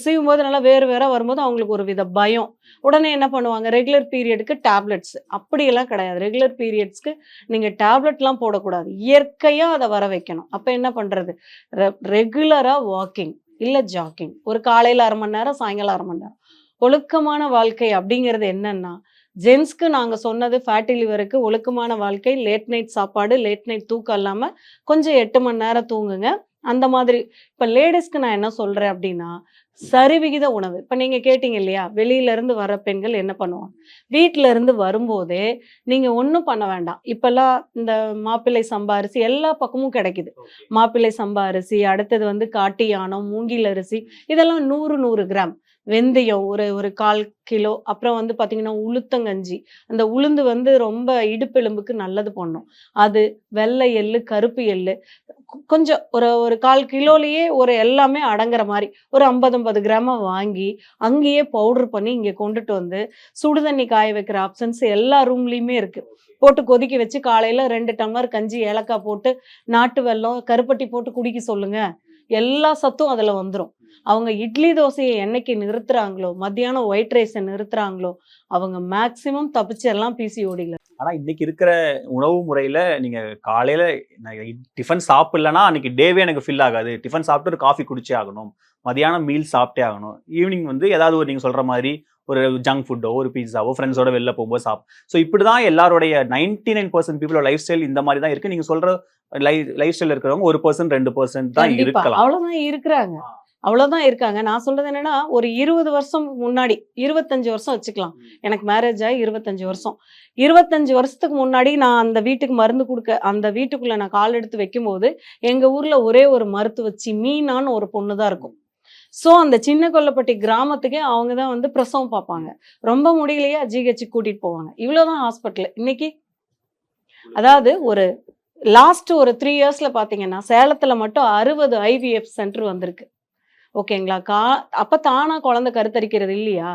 சீவும் போது நல்லா வேற வரும்போது அவங்களுக்கு ஒரு வித பயம். உடனே என்ன பண்ணுவாங்க, ரெகுலர் பீரியடுக்கு டேப்லெட்ஸ். அப்படியெல்லாம் கிடையாது. ரெகுலர் பீரியட்ஸ்க்கு நீங்கள் டேப்லெட்லாம் போடக்கூடாது, இயற்கையாக அதை வர வைக்கணும். அப்போ என்ன பண்ணுறது, ரெகுலராக வாக்கிங் இல்லை ஜாக்கிங், ஒரு காலையில் 1/2 மணி நேரம், சாயங்காலம் 1/2 மணி நேரம். ஒழுக்கமான வாழ்க்கை அப்படிங்கிறது என்னன்னா, ஜென்ஸ்க்கு நாங்கள் சொன்னது ஃபேட்டி லிவருக்கு ஒழுக்கமான வாழ்க்கை, லேட் நைட் சாப்பாடு, லேட் நைட் தூக்கம் இல்லாமல் கொஞ்சம் 8 மணி நேரம் தூங்குங்க. அந்த மாதிரி. இப்போ லேடிஸ்க்கு நான் என்ன சொல்கிறேன் அப்படின்னா, சரிவிகித உணவு. இப்போ நீங்கள் கேட்டீங்க இல்லையா, வெளியிலேருந்து வர பெண்கள் என்ன பண்ணுவாங்க, வீட்டில இருந்து வரும்போதே நீங்கள் ஒன்றும் பண்ண வேண்டாம். இப்போல்லாம் இந்த மாப்பிள்ளை சம்பா அரிசி எல்லா பக்கமும் கிடைக்குது. மாப்பிள்ளை சம்பா அரிசி, அடுத்தது வந்து காட்டு யானம், மூங்கில் அரிசி, இதெல்லாம் 100 கிராம். வெந்தயம் ஒரு 1/4 கிலோ. அப்புறம் வந்து பார்த்தீங்கன்னா உளுத்தங்கஞ்சி, அந்த உளுந்து வந்து ரொம்ப இடுப்பெலும்புக்கு நல்லது பண்ணும். அது, வெள்ளை எள்ளு, கருப்பு எள்ளு, கொஞ்சம் ஒரு 1/4 கிலோலேயே ஒரு எல்லாமே அடங்குற மாதிரி ஒரு 50 கிராமா வாங்கி அங்கேயே பவுடர் பண்ணி இங்கே கொண்டுட்டு வந்து சுடுதண்ணி காய வைக்கிற ஆப்ஷன்ஸ் எல்லா ரூம்லேயுமே இருக்குது. போட்டு கொதிக்க வச்சு காலையில் 2 டம்ளர் கஞ்சி, ஏலக்காய் போட்டு, நாட்டு வெல்லம், கருப்பட்டி போட்டு குடிக்க சொல்லுங்க. எல்லா சத்தும் அதில் வந்துடும். அவங்க இட்லி தோசையை என்னைக்கு நிறுத்துறாங்களோ, மத்தியானம் ஒயிட் ரைஸை நிறுத்துறாங்களோ, அவங்க மேக்சிமம் தப்பிச்சிடலாம் பிசிஓடியில். ஆனா இன்னைக்கு இருக்கிற உணவு முறையில நீங்க காலையில டிஃபன் சாப்பிடலன்னா அன்னைக்கு டேவே எனக்கு ஃபில் ஆகாது. டிஃபன் சாப்பிட்டு ஒரு காஃபி குடிச்சே ஆகணும், மதியானம் மீல் சாப்பிட்டே ஆகணும், ஈவினிங் வந்து ஏதாவது ஒரு நீங்க சொல்ற மாதிரி ஒரு ஜங்க் ஃபுட்டோ, ஒரு பீஸாவோ, ஃப்ரெண்ட்ஸோட வெளில போகும்போது ஸோ இப்படிதான் எல்லாருடைய 99% பீப்புளோட லைஃப் ஸ்டைல் இந்த மாதிரி தான் இருக்கு. நீங்க சொல்ற லைஃப் ஸ்டைல் இருக்கிறவங்க 1% 2% தான் இருக்கலாம். அவ்வளவுதான் இருக்கிறாங்க, அவ்வளவுதான் இருக்காங்க. நான் சொல்றது என்னன்னா, ஒரு 20 வருஷம் முன்னாடி, 25 வருஷம் வச்சுக்கலாம். எனக்கு மேரேஜ் ஆகி 25 வருஷம். 25 வருஷத்துக்கு முன்னாடி நான் அந்த வீட்டுக்கு மருந்து கொடுக்க, அந்த வீட்டுக்குள்ள நான் கால் எடுத்து வைக்கும்போது எங்க ஊர்ல ஒரே ஒரு மருத்துவச்சி மீனான்னு ஒரு பொண்ணு தான் இருக்கும். ஸோ அந்த சின்ன கொல்லப்பட்டி கிராமத்துக்கே அவங்க தான் வந்து பிரசவம் பார்ப்பாங்க. ரொம்ப முடியலையா ஜிஹெச் கூட்டிட்டு போவாங்க. இவ்வளவுதான் ஹாஸ்பிட்டல் இன்னைக்கு. அதாவது ஒரு லாஸ்ட் ஒரு 3 இயர்ஸ்ல பாத்தீங்கன்னா சேலத்துல மட்டும் 60 ஐவிஎஃப் சென்டர் வந்திருக்கு. ஓகேங்களா? அப்ப தானா குழந்தை கருத்தரிக்கிறது இல்லையா?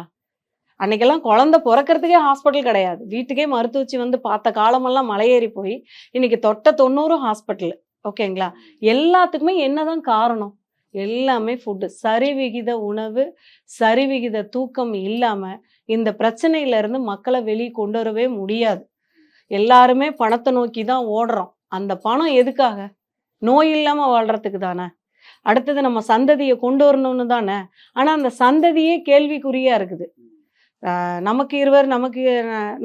அன்னைக்கெல்லாம் குழந்தை பிறக்கிறதுக்கே ஹாஸ்பிட்டல் கிடையாது. வீட்டுக்கே மருத்துவச்சி வந்து பார்த்த காலமெல்லாம் மலையேறி போய் இன்னைக்கு தொட்ட 90 ஹாஸ்பிட்டல். ஓகேங்களா? எல்லாத்துக்குமே என்னதான் காரணம்? எல்லாமே ஃபுட்டு. சரிவிகித உணவு, சரிவிகித தூக்கம் இல்லாம இந்த பிரச்சனையில இருந்து மக்களை வெளியே கொண்டு வரவே முடியாது. எல்லாருமே பணத்தை நோக்கி தான் ஓடுறோம். அந்த பணம் எதுக்காக? நோய் இல்லாம வாழ்றதுக்கு தானே. அடுத்தது நம்ம சந்ததியை கொண்டு வரணும்னு தானே. ஆனா அந்த சந்ததியே கேள்விக்குறியா இருக்குது. நமக்கு இருவர்,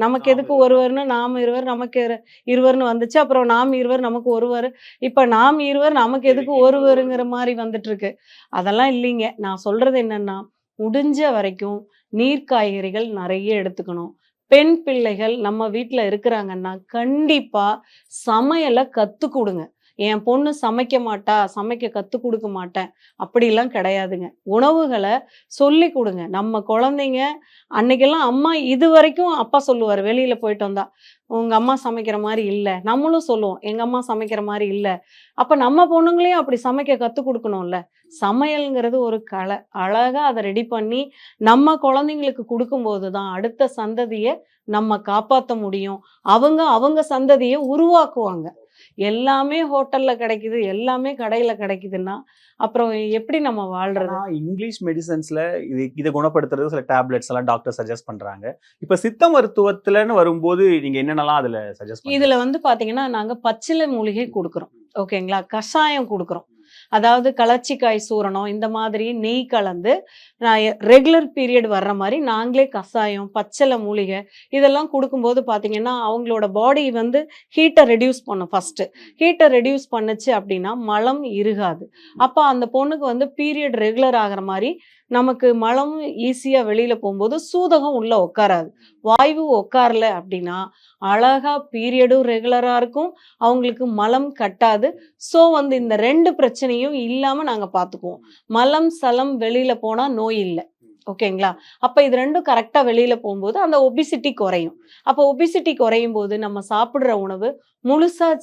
நமக்கு எதுக்கு ஒருவர்னு, நாம் இருவர், நமக்கு இருவர்னு வந்துச்சு. அப்புறம் நாம் இருவர், நமக்கு ஒருவர். இப்ப நாம் இருவர், நமக்கு எதுக்கு ஒருவருங்கிற மாதிரி வந்துட்டு இருக்கு. அதெல்லாம் இல்லைங்க. நான் சொல்றது என்னன்னா, முடிஞ்ச வரைக்கும் நீர் காய்கறிகள் நிறைய எடுத்துக்கணும். பெண் பிள்ளைகள் நம்ம வீட்டில் இருக்கிறாங்கன்னா கண்டிப்பா சமையலை கற்றுக் கொடுங்க. என் பொண்ணு சமைக்க மாட்டா, சமைக்க கற்றுக் கொடுக்க மாட்டேன் அப்படிலாம் கிடையாதுங்க. உணவுகளை சொல்லி கொடுங்க. நம்ம குழந்தைங்க அன்னைக்கெல்லாம் அம்மா இது வரைக்கும் அப்பா சொல்லுவார் வெளியில் போயிட்டு வந்தா, உங்கள் அம்மா சமைக்கிற மாதிரி இல்லை. நம்மளும் சொல்லுவோம் எங்கள் அம்மா சமைக்கிற மாதிரி இல்லை. அப்போ நம்ம பொண்ணுங்களையும் அப்படி சமைக்க கற்றுக் கொடுக்கணும்ல. சமையல்ங்கிறது ஒரு கலை. அழகாக அதை ரெடி பண்ணி நம்ம குழந்தைங்களுக்கு கொடுக்கும்போது தான் அடுத்த சந்ததியை நம்ம காப்பாற்ற முடியும். அவங்க சந்ததியை உருவாக்குவாங்க. எல்லாமே ஹோட்டல்ல கிடைக்குது, எல்லாமே கடையில கிடைக்குதுன்னா அப்புறம் எப்படி நம்ம வாழ்றது? இங்கிலீஷ் மெடிசன்ஸ்ல இதை குணப்படுத்துறது சில டேப்லெட்ஸ் எல்லாம் டாக்டர் சஜஸ்ட் பண்றாங்க. இப்ப சித்த மருத்துவத்துலன்னு வரும்போது நீங்க என்னென்னலாம் அதுல சஜஸ்ட் பண்ணுவீங்க? இதுல வந்து பாத்தீங்கன்னா நாங்க பச்சிலை மூலிகை கொடுக்குறோம். ஓகேங்களா? கஷாயம் கொடுக்குறோம். அதாவது கலர்ச்சிக்காய் சூரணம் இந்த மாதிரி நெய் கலந்து ரெகுலர் பீரியட் வர்ற மாதிரி நாங்களே கஷாயம், பச்சிலை மூலிகை இதெல்லாம் கொடுக்கும்போது பார்த்தீங்கன்னா அவங்களோட பாடி வந்து ஹீட்டை ரெடியூஸ் பண்ணும். ஃபஸ்ட்டு ஹீட்டை ரெடியூஸ் பண்ணுச்சு அப்படின்னா மலம் இருகாது. அப்போ அந்த பொண்ணுக்கு வந்து பீரியட் ரெகுலர் ஆகிற மாதிரி நமக்கு மலம் ஈஸியாக வெளியில் போகும்போது சூதகம் உள்ளே உட்காராது. வாய்வு உட்காரல அப்படின்னா அழகா பீரியடும் ரெகுலராக இருக்கும், அவங்களுக்கு மலம் கட்டாது. ஸோ வந்து இந்த 2 பிரச்சனையும் இல்லாமல் நாங்கள் பார்த்துக்குவோம். மலம் சலம் வெளியில் போனால் நோய் இல்லை. ஓகேங்களா? அப்போ இது 2ம் கரெக்டாக வெளியில் போகும்போது அந்த ஒபிசிட்டி குறையும். அப்போ ஒபிசிட்டி குறையும் போது நம்ம சாப்பிட்ற உணவு முழுசாக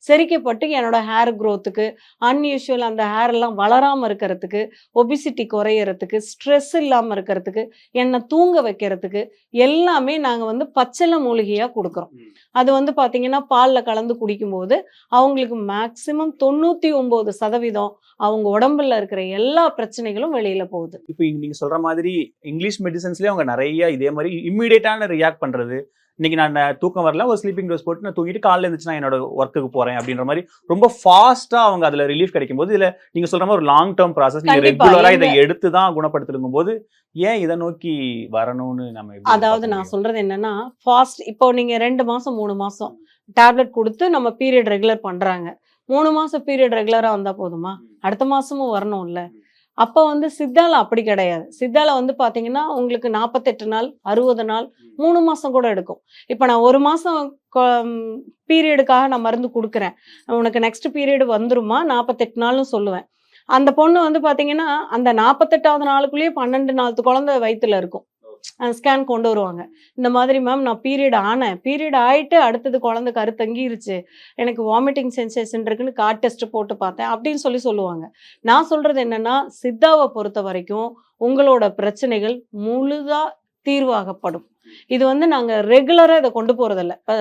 செரிக்கப்பட்டு என்னோட ஹேர் க்ரோத்துக்கு, அன்யூஷுவல் அந்த ஹேர் எல்லாம் வளராமல் இருக்கிறதுக்கு, ஒபிசிட்டி குறையறதுக்கு, ஸ்ட்ரெஸ் இல்லாமல் இருக்கிறதுக்கு, என்னை தூங்க வைக்கிறதுக்கு எல்லாமே நாங்கள் வந்து பச்சிலை மூலிகையாக கொடுக்குறோம். அது வந்து பார்த்தீங்கன்னா பாலில் கலந்து குடிக்கும்போது அவங்களுக்கு மேக்சிமம் 99% அவங்க உடம்புல இருக்கிற எல்லா பிரச்சனைகளும் வெளியில போகுது. இப்போ நீங்க சொல்ற மாதிரி இங்கிலீஷ் மெடிசன்ஸ்லயே அவங்க நிறைய இதே மாதிரி இம்மிடியேட்டான ரியாக்ட் பண்றது. இன்னைக்கு நான் தூக்கம் வரல, ஒரு ஸ்லீப்பிங் டோஸ் போட்டு நான் தூங்கிட்டு காலைல இருந்துச்சு நான் என்னோட ஒர்க்குக்கு போறேன் அப்படின்ற மாதிரி ரொம்ப ஃபாஸ்டா அவங்க அதுல ரிலீஃப் கிடைக்கும் போது, இதுல நீங்க சொல்ற மாதிரி ஒரு லாங் டேர்ம் ப்ராசஸ், நீங்க ரெகுலரா இதை எடுத்து தான் குணப்படுத்தும் போது ஏன் இதை நோக்கி வரணும்னு நம்ம அதாவது நான் சொல்றது என்னன்னா ஃபாஸ்ட் இப்போ நீங்க 2 மாசம் 3 மாசம் டேப்லெட் கொடுத்து நம்ம பீரியட் ரெகுலர் பண்றாங்க. 3 மாசம் பீரியட் ரெகுலரா வந்தா போதுமா? அடுத்த மாசமும் வரணும்ல. அப்போ வந்து சித்தால அப்படி கிடையாது. சித்தால வந்து பாத்தீங்கன்னா உங்களுக்கு 48 நாள் 60 நாள் 3 மாசம் கூட எடுக்கும். இப்போ நான் 1 மாசம் பீரியடுக்காக நான் மருந்து கொடுக்குறேன், உனக்கு நெக்ஸ்ட் பீரியட் வந்துருமா 48 நாள்னு சொல்லுவேன். அந்த பொண்ணு வந்து பாத்தீங்கன்னா அந்த 48வது நாளுக்குள்ளேயே 12 நாள் குழந்தை வயிற்றுல இருக்கும். ஸ்கேன் கொண்டு வருவாங்க. இந்த மாதிரி மேம் நான் பீரியட் ஆயிட்டு அடுத்தது குழந்தை கருத்தங்கிருச்சு, எனக்கு வாமிட்டிங் சென்சேஷன் இருக்குன்னு கார்ட் டெஸ்ட் போட்டு பார்த்தேன் அப்படின்னு சொல்லுவாங்க. நான் சொல்றது என்னன்னா சித்தாவை பொறுத்த வரைக்கும் உங்களோட பிரச்சனைகள் முழுதா தீர்வாகப்படும். இது வந்து நாங்க ரெகுலரா இதை கொண்டு போறதில்ல. இப்போ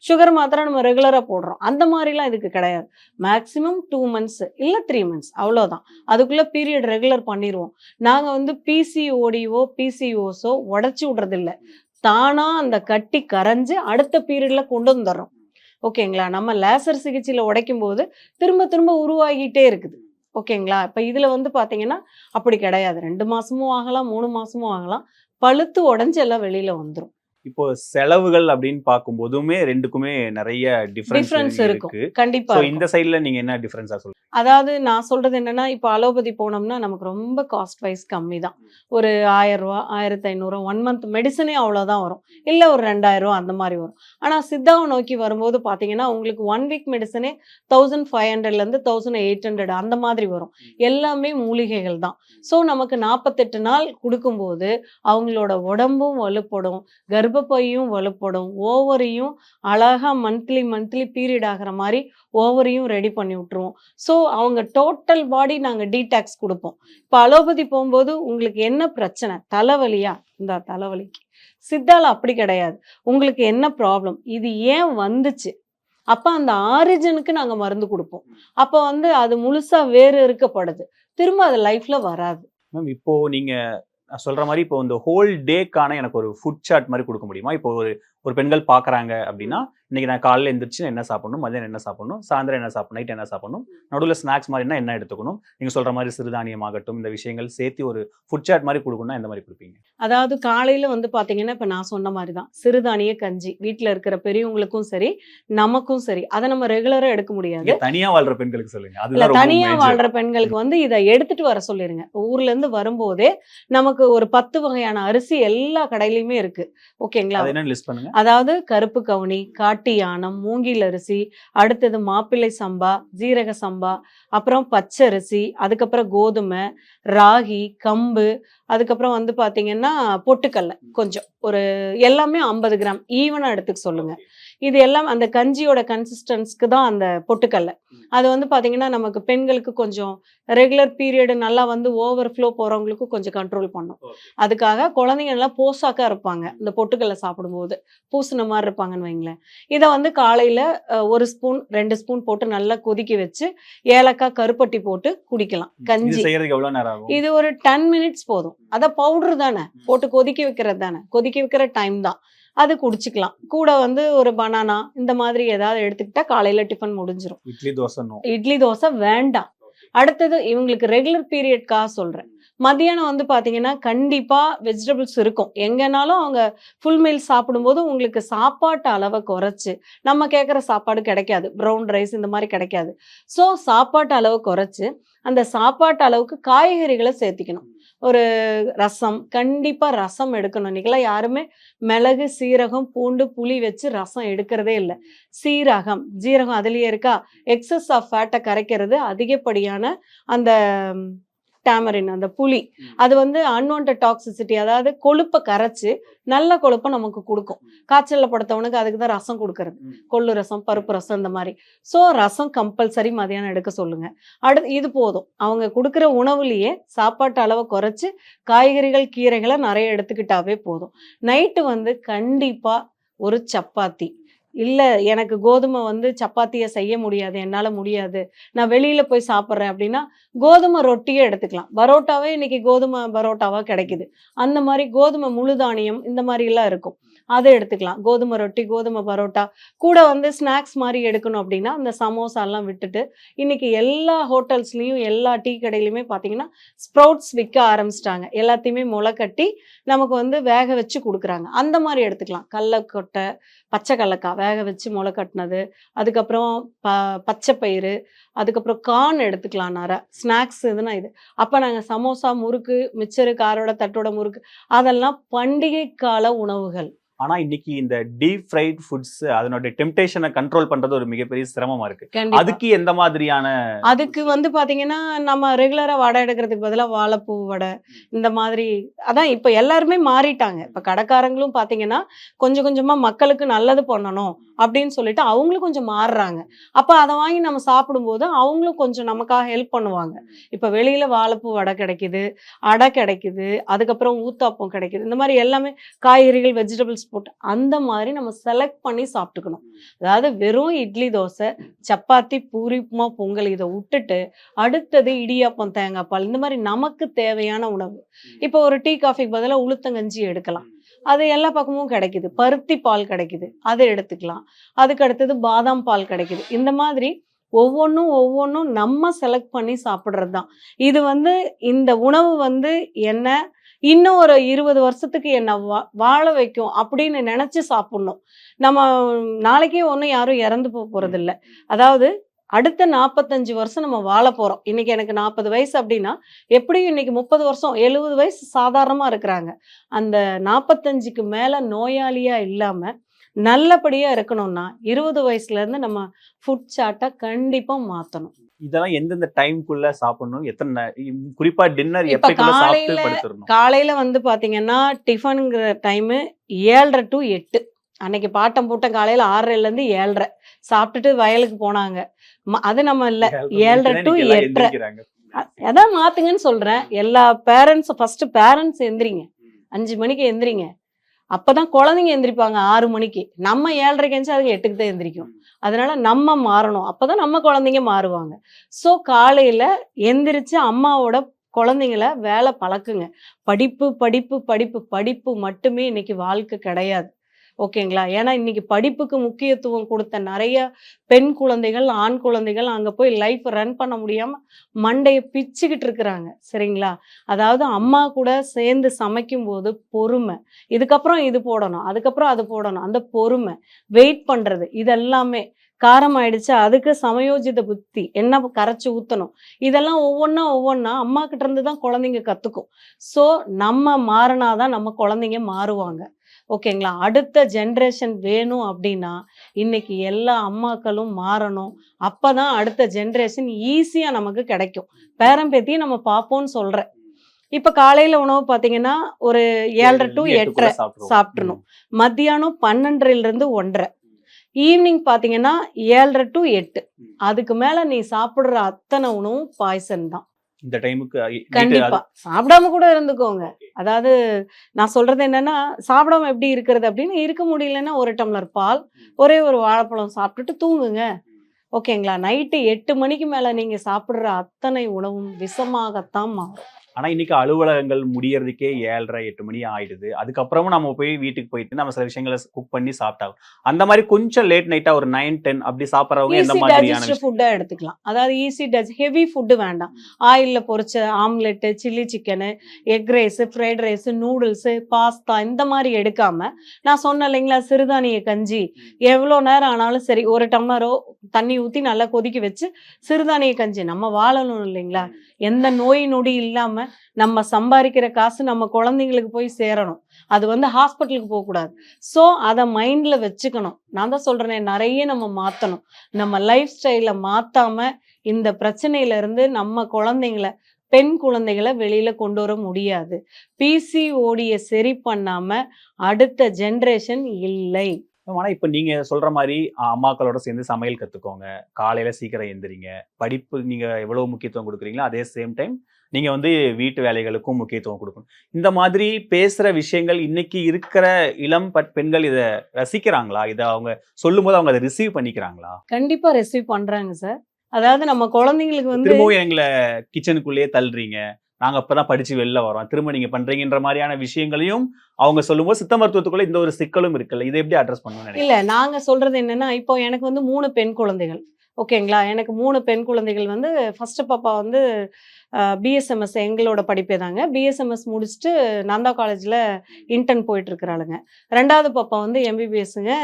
சுகர் மாத்திரை நம்ம ரெகுலரா போடுறோம், அந்த மாதிரிலாம் இதுக்கு கிடையாது. மேக்சிமம் 2 மந்த்ஸ் இல்லை 3 மந்த்ஸ் அவ்வளோதான். அதுக்குள்ள பீரியட் ரெகுலர் பண்ணிடுவோம். நாங்க வந்து பிசிஓடியோ பிசிஓஸோ உடச்சி விடுறதில்ல. தானா அந்த கட்டி கரைஞ்சு அடுத்த பீரியட்ல கொண்டு வந்துடுறோம். ஓகேங்களா? நம்ம லேசர் சிகிச்சையில உடைக்கும் போது திரும்ப உருவாகிட்டே இருக்குது. ஓகேங்களா? இப்போ இதுல வந்து பாத்தீங்கன்னா அப்படி கிடையாது. 2 மாசமும் ஆகலாம், 3 மாசமும் ஆகலாம், பழுத்து உடஞ்சு எல்லாம் வெளியில வந்துடும். இப்போ செலவுகள் அப்படின்னு பார்க்கும்போதுமே ரெண்டுக்குமே நிறைய டிஃபரன்ஸ் இருக்கு. கண்டிப்பா. இந்த சைடுல நீங்க என்ன டிஃபரன்ஸா சொல்றீங்க? அதாவது நான் சொல்றது என்னன்னா இப்போ அலோபதி போனோம்னா நமக்கு ரொம்ப காஸ்ட் வைஸ் கம்மி தான். ஒரு 1000 ரூபா 1500 1 மந்த் மெடிசனே அவ்வளோதான் வரும், இல்லை ஒரு 2000 ரூபா அந்த மாதிரி வரும். ஆனால் சித்தாவை நோக்கி வரும்போது பார்த்தீங்கன்னா உங்களுக்கு 1 வீக் மெடிசனே 1500லேருந்து 1800 அந்த மாதிரி வரும். எல்லாமே மூலிகைகள் தான். ஸோ நமக்கு 48 நாள் கொடுக்கும்போது அவங்களோட உடம்பும் வலுப்படும், கர்ப்பப்பையும் வலுப்படும், ஓவரியும் அழகா மந்த்லி பீரியட் ஆகிற மாதிரி ஓவரியும் ரெடி பண்ணி விட்டுருவோம். ஸோ அவங்க டோட்டல் பாடி நாங்கள் டீடாக்ஸ் கொடுப்போம். இப்போ அலோபதி போகும்போது உங்களுக்கு என்ன பிரச்சனை, தலைவலியா, இந்த தலைவலிக்கு. சித்தால அப்படி கிடையாது. உங்களுக்கு என்ன ப்ராப்ளம், இது ஏன் வந்துச்சு, அப்போ அந்த ஆரிஜனுக்கு நாங்கள் மருந்து கொடுப்போம். அப்போ வந்து அது முழுசா வேறு இருக்கப்படுது, திரும்ப அது லைஃப்ல வராது. மேம் இப்போ நீங்க சொல்ற மாதிரி இப்போ இந்த ஹோல் டேக்கான எனக்கு ஒரு ஃபுட் சார்ட் மாதிரி கொடுக்க முடியுமா? இப்போ ஒரு பெண்கள் பார்க்குறாங்க அப்படின்னா இன்னைக்கு நான் காலையில் எழுந்திரிச்சு என்ன சாப்பிடணும், மதியம் என்ன சாப்பிடணும், சாயந்தரம் என்ன சாப்பிடணும், நைட் என்ன சாப்பிடணும், நடுவில் ஸ்நாக்ஸ் மாதிரினா என்ன எடுத்துக்கணும், நீங்கள் சொல்கிற மாதிரி சிறுதானியமாகட்டும் இந்த விஷயங்கள் சேர்த்து ஒரு ஃபுட் சார்ட் மாதிரி கொடுக்கணும்னா எந்த மாதிரி கொடுப்பீங்க? அதாவது காலையில் வந்து பார்த்தீங்கன்னா இப்போ நான் சொன்ன மாதிரி தான் சிறுதானிய கஞ்சி, வீட்டில் இருக்கிற பெரியவங்களுக்கும் சரி நமக்கும் சரி, அதை நம்ம ரெகுலராக எடுக்க முடியாது. தனியாக வாழ்கிற பெண்களுக்கு சொல்லுங்க. அதில் தனியாக வாழ்கிற பெண்களுக்கு வந்து இதை எடுத்துகிட்டு வர சொல்லிடுங்க. ஊர்லேருந்து வரும்போதே நமக்கு ஒரு 10 வகையான அரிசி எல்லா கடையிலையுமே இருக்குது. ஓகேங்களா? என்ன லிஸ்ட் பண்ணுங்க. அதாவது கருப்பு கவுனி, காட்டு யானம், மூங்கில் அரிசி, அடுத்தது மாப்பிள்ளை சம்பா, ஜீரக சம்பா, அப்புறம் பச்சரிசி, அதுக்கப்புறம் கோதுமை, ராகி, கம்பு, அதுக்கப்புறம் வந்து பாத்தீங்கன்னா பொட்டுக்கல்ல கொஞ்சம் ஒரு எல்லாமே 50 கிராம் ஈவனா எடுத்துக்க சொல்லுங்க. இது எல்லாம் அந்த கஞ்சியோட கன்சிஸ்டன்ஸ்க்கு தான் அந்த பொட்டுக்கல்ல. அது வந்து பாத்தீங்கன்னா நமக்கு பெண்களுக்கு கொஞ்சம் ரெகுலர் பீரியட் நல்லா வந்து ஓவர் ஃப்ளோ போறவங்களுக்கு கொஞ்சம் கண்ட்ரோல் பண்ணும். அதுக்காக குழந்தைங்க எல்லாம் போசாக்கா இருப்பாங்க இந்த பொட்டுக்கல்ல சாப்பிடும்போது, பூசின மாதிரி இருப்பாங்கன்னு வைங்களேன். இதை வந்து காலையில 1 ஸ்பூன் 2 ஸ்பூன் போட்டு நல்லா கொதிக்க வச்சு ஏலக்காய் கருப்பட்டி போட்டு குடிக்கலாம் இது கஞ்சி. செய்யறதுக்கு எவ்வளவு நேரம் ஆகும்? இது ஒரு 10 மினிட்ஸ் போதும். அத பவுடர் தானே போட்டு கொதிக்க வைக்கிறது தானே, கொதிக்க வைக்கிற டைம் தான். அது குடிச்சுக்கலாம். கூட வந்து ஒரு பனானா இந்த மாதிரி ஏதாவது எடுத்துக்கிட்டா காலையில டிஃபன் முடிஞ்சிரும். இட்லி தோசை நோ. இட்லி தோசை வேண்டாம். அடுத்தது இவங்களுக்கு ரெகுலர் பீரியட்காக சொல்றேன். மதியானம் வந்து பாத்தீங்கன்னா கண்டிப்பா வெஜிடபிள்ஸ் இருக்கும். எங்கனாலும் அவங்க ஃபுல் மீல் சாப்பிடும்போது உங்களுக்கு சாப்பாட்டு அளவை குறைச்சு, நம்ம கேட்குற சாப்பாடு கிடைக்காது, ப்ரௌன் ரைஸ் இந்த மாதிரி கிடைக்காது. ஸோ சாப்பாட்டு அளவு குறைச்சு அந்த சாப்பாட்டு அளவுக்கு காய்கறிகளை சேர்த்திக்கணும். ஒரு ரசம், கண்டிப்பா ரசம் எடுக்கணும். இன்னைக்கெல்லாம் யாருமே மிளகு, சீரகம், பூண்டு, புளி வச்சு ரசம் எடுக்கிறதே இல்லை. சீரகம், ஜீரகம் அதுலயே இருக்கா, எக்ஸஸ் ஆஃப் ஃபேட்டை கரைக்கிறது. அதிகப்படியான அந்த டாமரின் அந்த புளி அது வந்து அன்வான்ட் டாக்ஸிசிட்டி, அதாவது கொழுப்பை கரைச்சு நல்ல கொழுப்பை நமக்கு கொடுக்கும். காய்ச்சல்ல படுத்தவனுக்கு அதுக்கு தான் ரசம் கொடுக்கறது, கொள்ளு ரசம், பருப்பு ரசம் இந்த மாதிரி. ஸோ ரசம் கம்பல்சரி மதியானம் எடுக்க சொல்லுங்க. அடுத்து இது போதும். அவங்க கொடுக்குற உணவுலயே சாப்பாட்டு அளவை குறைச்சு காய்கறிகள், கீரைகளை நிறைய எடுத்துக்கிட்டாவே போதும். நைட்டு வந்து கண்டிப்பா ஒரு சப்பாத்தி, இல்ல எனக்கு கோதுமை வந்து சப்பாத்தியை செய்ய முடியாது, என்னால முடியாது, நான் வெளியில போய் சாப்பிட்றேன் அப்படின்னா கோதுமை ரொட்டியே எடுத்துக்கலாம். பரோட்டாவே இன்னைக்கு கோதுமை பரோட்டாவா கிடைக்குது. அந்த மாதிரி கோதுமை முழு தானியம் இந்த மாதிரி எல்லாம் இருக்கும், அதை எடுத்துக்கலாம். கோதுமை ரொட்டி, கோதுமை பரோட்டா. கூட வந்து ஸ்நாக்ஸ் மாதிரி எடுக்கணும் அப்படின்னா அந்த சமோசா எல்லாம் விட்டுட்டு இன்னைக்கு எல்லா ஹோட்டல்ஸ்லயும் எல்லா டீ கடையிலுமே பார்த்தீங்கன்னா ஸ்ப்ரவுட்ஸ் விற்க ஆரம்பிச்சிட்டாங்க. எல்லாத்தையுமே முளை கட்டி நமக்கு வந்து வேக வச்சு கொடுக்குறாங்க. அந்த மாதிரி எடுத்துக்கலாம். கடலக்கொட்டை, பச்சை கடலக்காய் வேக வச்சு முளை கட்டினது, அதுக்கப்புறம் பச்சை பயிறு, அதுக்கப்புறம் கார்ன் எடுத்துக்கலாம். ஸ்நாக்ஸ் இதுனா இது. அப்போ நாங்கள் சமோசா, முறுக்கு, மிச்சரு, காரோட தட்டோட முறுக்கு அதெல்லாம் பண்டிகை கால உணவுகள். ஆனா இன்னைக்கு இந்த டீப் ஃப்ரைட் ஃபுட்ஸ் அதனுடைய டெம்டேஷனை கண்ட்ரோல் பண்றது ஒரு மிகப்பெரிய சிரமமா இருக்கு. கண்டிப்பா. அதுக்கு எந்த மாதிரியான? அதுக்கு வந்து பாத்தீங்கன்னா நம்ம ரெகுலரா வடை எடுக்கிறதுக்கு பதிலாக வாழைப்பூ வடை இந்த மாதிரி, அதான் இப்ப எல்லாருமே மாறிட்டாங்க. இப்ப கடைக்காரங்களும் பாத்தீங்கன்னா கொஞ்சம் கொஞ்சமா மக்களுக்கு நல்லது பண்ணணும் அப்படின்னு சொல்லிட்டு அவங்களும் கொஞ்சம் மாறுறாங்க. அப்ப அதை வாங்கி நம்ம சாப்பிடும்போது அவங்களும் கொஞ்சம் நமக்காக ஹெல்ப் பண்ணுவாங்க. இப்ப வெளியில வாழைப்பூ வடை கிடைக்குது, அடை கிடைக்குது, அதுக்கப்புறம் ஊத்தாப்பம் கிடைக்குது. இந்த மாதிரி எல்லாமே காய்கறிகள், வெஜிடபிள்ஸ் போட்டு அந்த மாதிரி நம்ம செலக்ட் பண்ணி சாப்பிட்டுக்கணும். அதாவது வெறும் இட்லி, தோசை, சப்பாத்தி, பூரி, உப்புமா, பொங்கல் இதை விட்டுட்டு அடுத்தது இடியாப்பம், தேங்காய் பால் இந்த மாதிரி நமக்கு தேவையான உணவு. இப்போ ஒரு டீ காஃபிக்கு பதிலாக உளுத்தங்கஞ்சி எடுக்கலாம். அது எல்லா பக்கமும் கிடைக்குது. பருத்தி பால் கிடைக்குது, அதை எடுத்துக்கலாம். அதுக்கு அடுத்தது பாதாம் பால் கிடைக்குது. இந்த மாதிரி ஒவ்வொன்றும் நம்ம செலக்ட் பண்ணி சாப்பிட்றது தான். இது வந்து இந்த உணவு வந்து என்ன இன்னும் ஒரு 20 வருஷத்துக்கு என்ன வாழ வைக்கும் அப்படின்னு நினைச்சு சாப்பிடணும். நம்ம நாளைக்கே ஒன்றும் யாரும் இறந்து போறதில்லை. அதாவது அடுத்த 45 வருஷம் நம்ம வாழ போறோம். இன்னைக்கு எனக்கு 40 வயசு அப்படின்னா எப்படியும் இன்னைக்கு 30 வருஷம் 70 வயசு சாதாரணமா இருக்கிறாங்க. அந்த 45க்கு மேல நோயாளியா இல்லாம நல்லபடியா இருக்கணும்னா 20 வயசுல இருந்து நம்ம ஃபுட் சார்ட்டை கண்டிப்பா மாத்தணும். இதெல்லாம் எந்தெந்த டைம்குள்ள சாப்பிடணும், எத்தனை குறிப்பா டின்னர் இப்ப எப்பக்குள்ள சாப்பிட்டு படுத்துறணும்? காலையில வந்து பாத்தீங்கன்னா டிஃபனுங்கிற டைம் 7:30 to 8. அன்னைக்கு பாட்டம் பூட்டம் காலையில 6:30 இருந்து 7:30 சாப்பிட்டுட்டு வயலுக்கு போனாங்க. அது நம்ம இல்ல 7:30 to 8:30. அதான் மாத்துங்கன்னு சொல்றேன். எல்லா பேரண்ட்ஸ் ஃபர்ஸ்ட் பேரண்ட்ஸ் எந்திரிங்க, 5 மணிக்கு எந்திரிங்க. அப்பதான் குழந்தைங்க எந்திரிப்பாங்க 6 மணிக்கு. நம்ம 7:30க்கு எந்திரிச்சு அதுக்கு 8க்கு தான் எந்திரிக்கும். அதனால நம்ம மாறணும். அப்பதான் நம்ம குழந்தைங்க மாறுவாங்க. ஸோ காலையில எந்திரிச்சு அம்மாவோட குழந்தைங்கள வேலை பழக்குங்க. படிப்பு படிப்பு படிப்பு படிப்பு மட்டுமே இன்னைக்கு வாழ்க்கை கிடையாது. ஓகேங்களா? ஏன்னா இன்னைக்கு படிப்புக்கு முக்கியத்துவம் கொடுத்த நிறைய பெண் குழந்தைகள், ஆண் குழந்தைகள் அங்க போய் லைஃப் ரன் பண்ண முடியாம மண்டையை பிச்சுக்கிட்டு இருக்கிறாங்க. சரிங்களா? அதாவது அம்மா கூட சேர்ந்து சமைக்கும் போது பொறுமை, இதுக்கப்புறம் இது போடணும், அதுக்கப்புறம் அது போடணும், அந்த பொறுமை, வெயிட் பண்றது, இதெல்லாமே காரம் ஆயிடுச்சு அதுக்கு சமயோஜித புத்தி என்ன கரைச்சி ஊற்றணும், இதெல்லாம் ஒவ்வொன்றா அம்மா கிட்ட இருந்து தான் குழந்தைங்க கற்றுக்கும். ஸோ நம்ம மாறினாதான் நம்ம குழந்தைங்க மாறுவாங்க. ஓகேங்களா? அடுத்த ஜென்ரேஷன் வேணும் அப்படின்னா இன்னைக்கு எல்லா அம்மாக்களும் மாறணும். அப்பதான் அடுத்த ஜென்ரேஷன் ஈஸியா நமக்கு கிடைக்கும். பேரன் பேத்தியும் நம்ம பார்ப்போம்னு சொல்றேன். இப்ப காலையில உணவு பாத்தீங்கன்னா ஒரு 7:30 to 8:30 சாப்பிட்டுறணும். மத்தியானம் 12:30 to 1:30. ஈவினிங் பாத்தீங்கன்னா 7:30 to 8. அதுக்கு மேல நீ சாப்பிடுற அத்தனை உணவும் பாய்சன் தான். இந்த டைமுக்கு கண்டிப்பா சாப்பிடாம கூட இருந்துக்கோங்க. அதாவது நான் சொல்றது என்னன்னா, சாப்பிடாம எப்படி இருக்கிறது அப்படின்னு இருக்க முடியலன்னா 1 டம்ளர் பால், ஒரே ஒரு வாழைப்பழம் சாப்பிட்டுட்டு தூங்குங்க. ஓகேங்களா? நைட்டு 8 மணிக்கு மேல நீங்க சாப்பிடுற அத்தனை உணவும் விஷமாகத்தான் மாறும். ஆனா இன்னைக்கு அலுவலகங்கள் முடியறதுக்கே 7:30 8 மணி ஆயிடுது. அதுக்கப்புறமும் நம்ம போய் வீட்டுக்கு போயிட்டு நம்ம சில விஷயங்களை குக் பண்ணி சாப்பிட்டாகும். அந்த மாதிரி கொஞ்சம் லேட் நைட்டா ஒரு 9 10 அப்படி சாப்பிட்றவங்க எந்த மாதிரியான ஃபுட்டா எடுத்துக்கலாம். அதாவது ஹெவி ஃபுட்டு வேண்டாம். ஆயில்ல பொரிச்ச omelette, chilli chicken, egg rice, fried rice, noodles, pasta இந்த மாதிரி எடுக்காம நான் சொன்னேன் இல்லைங்களா, சிறுதானிய கஞ்சி எவ்வளோ நேரம் ஆனாலும் சரி 1 டம்ளரோ தண்ணி ஊற்றி நல்லா கொதிக்க வச்சு சிறுதானிய கஞ்சி நம்ம வாழணும் இல்லைங்களா? எந்த நோய் நொடி இல்லாம நம்ம சம்பாதிக்கிற காசு நம்ம குழந்தைங்களுக்கு போய் சேரணும். அது ஹாஸ்பிட்டலுக்கு போகக்கூடாது. ஸோ அதை மைண்ட்ல வச்சுக்கணும். நான் தான் சொல்றேனே, நிறைய நம்ம மாற்றணும். நம்ம லைஃப் ஸ்டைலை மாத்தாம இந்த பிரச்சனையில இருந்து நம்ம குழந்தைங்களை, பெண் குழந்தைகளை வெளியில கொண்டு வர முடியாது. பிசிஓடியை சரி பண்ணாம அடுத்த ஜென்ரேஷன் இல்லை. ஆனா இப்ப நீங்க சொல்ற மாதிரி அம்மாக்களோட சேர்ந்து சமையல் கத்துக்கோங்க, காலையில சீக்கிரம் எந்திரிங்க, படிப்பு நீங்க எவ்வளவு முக்கியத்துவம் கொடுக்குறீங்களோ அதே சேம் டைம் நீங்க வீட்டு வேலைகளுக்கும் முக்கியத்துவம் கொடுக்கணும். இந்த மாதிரி பேசுற விஷயங்கள் இன்னைக்கு இருக்கிற இளம் பெண்கள் இதை ரசிக்கிறாங்களா? இதை அவங்க சொல்லும் போது அவங்க அதை ரிசீவ் பண்ணிக்கிறாங்களா? கண்டிப்பா ரிசீவ் பண்றாங்க சார். அதாவது நம்ம குழந்தைங்களுக்கு திரும்பவும் எங்களை கிச்சனுக்குள்ளேயே தள்ளுறீங்க, நாங்க அப்பதான் படிச்சு வெளில வரோம், திரும்ப நீங்க பண்றீங்கன்ற மாதிரியான விஷயங்களையும் அவங்க சொல்லும்போது சித்த மருத்துவத்துக்குள்ள இந்த ஒரு சிக்கலும் இருக்குல்ல, இதை எப்படி அட்ரஸ் பண்ணணும்? இல்ல, நாங்க சொல்றது என்னன்னா, இப்போ எனக்கு 3 பெண் குழந்தைகள். ஓகேங்களா? எனக்கு 3 பெண் குழந்தைகள். ஃபர்ஸ்ட் பாப்பா பிஎஸ்எம்எஸ் எங்களோட படிப்பே தாங்க. பிஎஸ்எம்எஸ் முடிச்சுட்டு நந்தா காலேஜில் இன்டர்ன் போயிட்டு இருக்கிறாளுங்க. 2வது பாப்பா எம்பிபிஎஸ்ங்க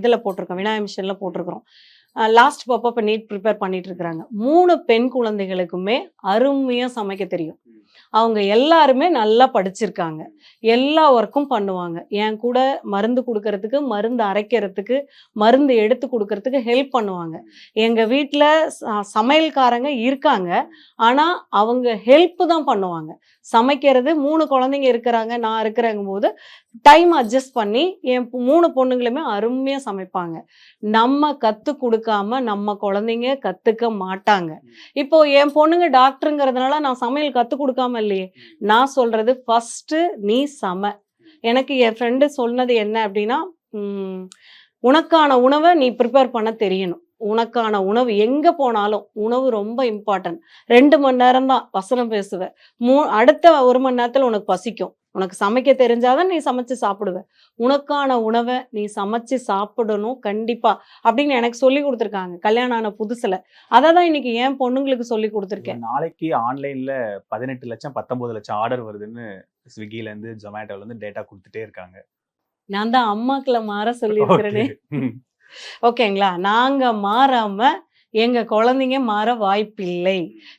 இதில் போட்டிருக்கோம், விநாயக மிஷனில் போட்டிருக்கிறோம். லாஸ்ட் பாப்பா இப்போ நீட் ப்ரிப்பேர் பண்ணிட்டு இருக்கிறாங்க. 3 பெண் குழந்தைகளுக்குமே அருமையாக சமைக்க தெரியும். அவங்க எல்லாருமே நல்லா படிச்சிருக்காங்க, எல்லா ஒர்க்கும் பண்ணுவாங்க. என் கூட மருந்து கொடுக்கறதுக்கு, மருந்து அரைக்கிறதுக்கு, மருந்து எடுத்து கொடுக்கறதுக்கு ஹெல்ப் பண்ணுவாங்க. எங்கள் வீட்டில் சமையல்காரங்க இருக்காங்க, ஆனால் அவங்க ஹெல்ப்பு தான் பண்ணுவாங்க. சமைக்கிறது 3 குழந்தைங்க இருக்கிறாங்க, நான் இருக்கிறங்கும் போது டைம் அட்ஜஸ்ட் பண்ணி என் 3 பொண்ணுங்களுமே அருமையாக சமைப்பாங்க. நம்ம கற்றுக் கொடுக்காம நம்ம குழந்தைங்க கற்றுக்க மாட்டாங்க. இப்போ என் பொண்ணுங்க டாக்டருங்கிறதுனால நான் சமையல் கற்றுக் கொடுக்காம இல்லையே. நான் சொல்றது ஃபர்ஸ்ட் நீ சம. எனக்கு என் ஃப்ரெண்டு சொன்னது என்ன அப்படின்னா, உனக்கான உணவை நீ ப்ரிப்பேர் பண்ண தெரியணும். உனக்கான உணவு எங்க போனாலும் உணவு ரொம்ப இம்பார்ட்டன்ட். 2 மணி நேரம் தான் வசனம் பேசுவேன், அடுத்த 1 மணி நேரத்துல உனக்கு பசிக்கும். உனக்கு சமைக்க தெரிஞ்சாதான் நீ சமைச்சு சாப்பிடுவ. உனக்கான உணவை நீ சமைச்சு சாப்பிடணும் கண்டிப்பா அப்படின்னு எனக்கு சொல்லி கொடுத்துருக்காங்க கல்யாணம் ஆன புதுசுல. அதை தான் இன்னைக்கு என் பொண்ணுங்களுக்கு சொல்லி கொடுத்துருக்கேன். நாளைக்கு ஆன்லைன்ல 18 லட்சம் 19 லட்சம் ஆர்டர் வருதுன்னு ஸ்விக்கில இருந்து ஜொமேட்டோல இருந்து டேட்டா கொடுத்துட்டே இருக்காங்க. நான் தான் அம்மாக்களை மாற சொல்லியிருக்கிறேனே. ஓகேங்களா? நாங்க மாறாம எங்க குழந்தைங்க மாற வாய்ப்பில்லை.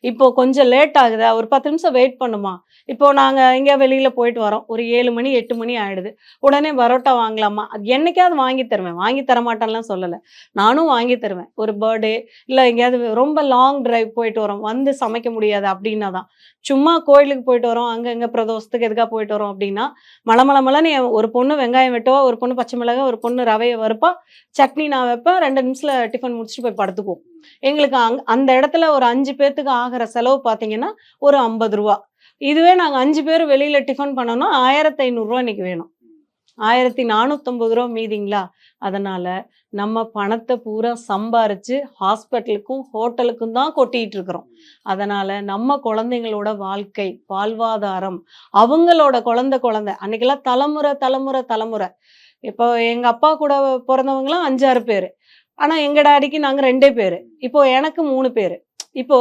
இப்போ கொஞ்சம் லேட் ஆகுதா, ஒரு 10 நிமிஷம் வெயிட் பண்ணுமா. இப்போ நாங்க எங்கேயா வெளியில போயிட்டு வரோம், ஒரு 7 மணி 8 மணி ஆயிடுது, உடனே பரோட்டா வாங்கலாமா, அது என்னைக்காவது வாங்கி தருவேன், வாங்கி தரமாட்டேன்லாம் சொல்லலை, நானும் வாங்கி தருவேன். ஒரு பர்த்டே இல்லை எங்கேயாவது ரொம்ப லாங் டிரைவ் போயிட்டு வரோம், சமைக்க முடியாது அப்படின்னா தான், சும்மா கோயிலுக்கு போயிட்டு வரோம், அங்கங்க பிரதோஷத்துக்கு எதுக்காக போயிட்டு வரோம் அப்படின்னா மலமலமலன்னு ஒரு பொண்ணு வெங்காயம் வெட்டுவா, ஒரு பொண்ணு பச்சை மிளகாய், ஒரு பொண்ணு ரவையை வறுப்பா, சட்னி நான் வைப்பேன், 2 நிமிஷத்துல டிஃபன் முடிச்சுட்டு போய் படுத்துக்குவோம். எங்களுக்கு அந்த இடத்துல ஒரு 5 பேர்த்துக்கு ஆகிற செலவு பார்த்தீங்கன்னா ஒரு 50 ரூபா. இதுவே நாங்க 5 பேர் வெளியில டிஃபன் பண்ணோம்னா 1500 ரூபா இன்னைக்கு வேணும், 1450 ரூபா மீதிங்களா. அதனால நம்ம பணத்தை பூரா சம்பாரிச்சு ஹாஸ்பிட்டலுக்கும் ஹோட்டலுக்கும் தான் கொட்டிட்டு இருக்கிறோம். அதனால நம்ம குழந்தைங்களோட வாழ்க்கை வாழ்வாதாரம், அவங்களோட குழந்தை அன்னைக்கெல்லாம் தலைமுறை தலைமுறை தலைமுறை. இப்போ எங்க அப்பா கூட பிறந்தவங்களாம் 5 6 பேர், ஆனா எங்க டாடிக்கு நாங்க 2 பேர், இப்போ எனக்கு 3 பேர். இப்போ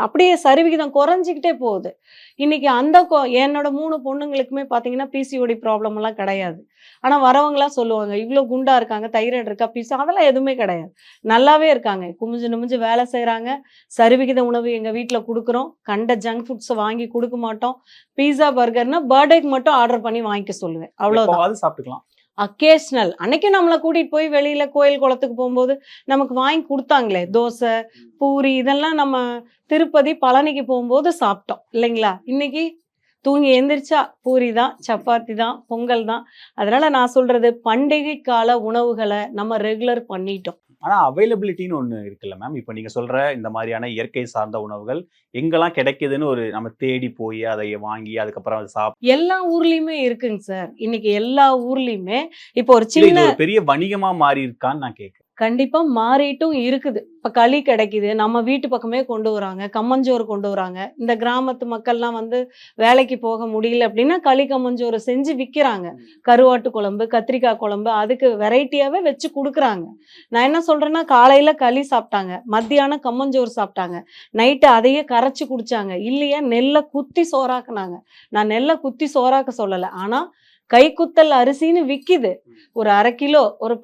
அப்படியே சரிவிகிதம் குறைஞ்சிக்கிட்டே போகுது. இன்னைக்கு என்னோட 3 பொண்ணுங்களுக்குமே பாத்தீங்கன்னா பிசிஓடி ப்ராப்ளம் எல்லாம் கிடையாது. ஆனா வரவங்களா சொல்லுவாங்க, இவ்வளவு குண்டா இருக்காங்க, தைராய்டு இருக்கா, அதெல்லாம் எதுவுமே கிடையாது, நல்லாவே இருக்காங்க, குமிஞ்சு நிமிஞ்சு வேலை செய்யறாங்க. சரிவிகித உணவு எங்க வீட்டுல கொடுக்குறோம், கண்ட ஜங்க் ஃபுட்ஸ் வாங்கி கொடுக்க மாட்டோம். பீஸா பர்கர்னா பர்த்டேக்கு மட்டும் ஆர்டர் பண்ணி வாங்கிக்க சொல்லுவேன், அவ்வளவுதான். சாப்பிட்டுக்கலாம். அக்கேஷனல் அன்னைக்கும் நம்மளை கூட்டிட்டு போய் வெளியில கோயில் குளத்துக்கு போகும்போது நமக்கு வாங்கி கொடுத்தாங்களே தோசை பூரி இதெல்லாம் நம்ம திருப்பதி பழனிக்கு போகும்போது சாப்பிட்டோம் இல்லைங்களா. இன்னைக்கு தூங்கி எந்திரிச்சா பூரி தான், சப்பாத்தி தான், பொங்கல் தான். அதனால நான் சொல்றது பண்டிகை கால உணவுகளை நம்ம ரெகுலர் பண்ணிட்டோம். ஆனா அவைலபிலிட்டின்னு ஒண்ணு இருக்குல்ல மேம். இப்ப நீங்க சொல்ற இந்த மாதிரியான இயற்கை சார்ந்த உணவுகள் எங்கெல்லாம் கிடைக்குதுன்னு ஒரு நம்ம தேடி போய் அதை வாங்கி அதுக்கப்புறம் அதை சாப்பிட்டு எல்லா ஊர்லயுமே இருக்குங்க சார். இன்னைக்கு எல்லா ஊர்லயுமே இப்போ ஒரு இது சின்ன ஒரு பெரிய வணிகமா மாறி இருக்கான்னு நான் கேட்கிறேன். கண்டிப்பா மாறிட்டும் இருக்குது. இப்ப களி கிடைக்குது, நம்ம வீட்டு பக்கமே கொண்டு வராங்க, கம்மஞ்சோறு கொண்டு வராங்க. இந்த கிராமத்து மக்கள்லாம் வந்து வேலைக்கு போக முடியல அப்படின்னா களி கம்மஞ்சோறு செஞ்சு விக்கிறாங்க. கருவாட்டு குழம்பு, கத்திரிக்காய் குழம்பு, அதுக்கு வெரைட்டியாவே வச்சு கொடுக்குறாங்க. நான் என்ன சொல்றேன்னா காலையில களி சாப்பிட்டாங்க, மத்தியானம் கம்மஞ்சோறு சாப்பிட்டாங்க, நைட்டு அதையே கரைச்சு குடிச்சாங்க, இல்லையா நெல்லை குத்தி சோறாக்குனாங்க. நான் நெல்லை குத்தி சோறாக்க சொல்லலை, ஆனா கைக்குத்தல் அரிசின்னு விக்குது. ஒரு 1/2 கிலோ ஒரு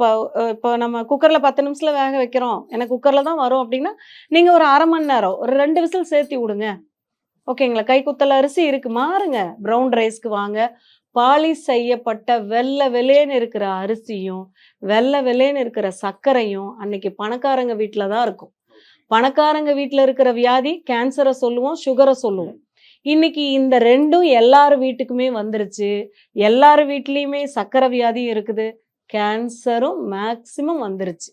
இப்போ நம்ம குக்கர்ல 10 நிமிஷத்துல வேக வைக்கிறோம், எனக்கு குக்கர்ல தான் வரும் அப்படின்னா நீங்க ஒரு 1/2 மணி நேரம் ஒரு 2 விசில் சேர்த்தி விடுங்க. ஓகேங்களா. கைக்குத்தல் அரிசி இருக்கு, மாறுங்க. ப்ரௌன் ரைஸ்க்கு வாங்க. பாலிஷ் செய்யப்பட்ட வெள்ளை வெள்ளைன்னு இருக்கிற அரிசியும் வெள்ளை வெள்ளைன்னு இருக்கிற சர்க்கரையும் அன்னைக்கு பணக்காரங்க வீட்டில தான் இருக்கும். பணக்காரங்க வீட்டில் இருக்கிற வியாதி கேன்சரை சொல்லுவோம், சுகரை சொல்லுவோம். இன்னைக்கு இந்த ரெண்டும் எல்லார் வீட்டுக்குமே வந்துருச்சு. எல்லார் வீட்லயுமே சக்கரை வியாதி இருக்குது, கேன்சரும் மேக்சிமம் வந்துருச்சு.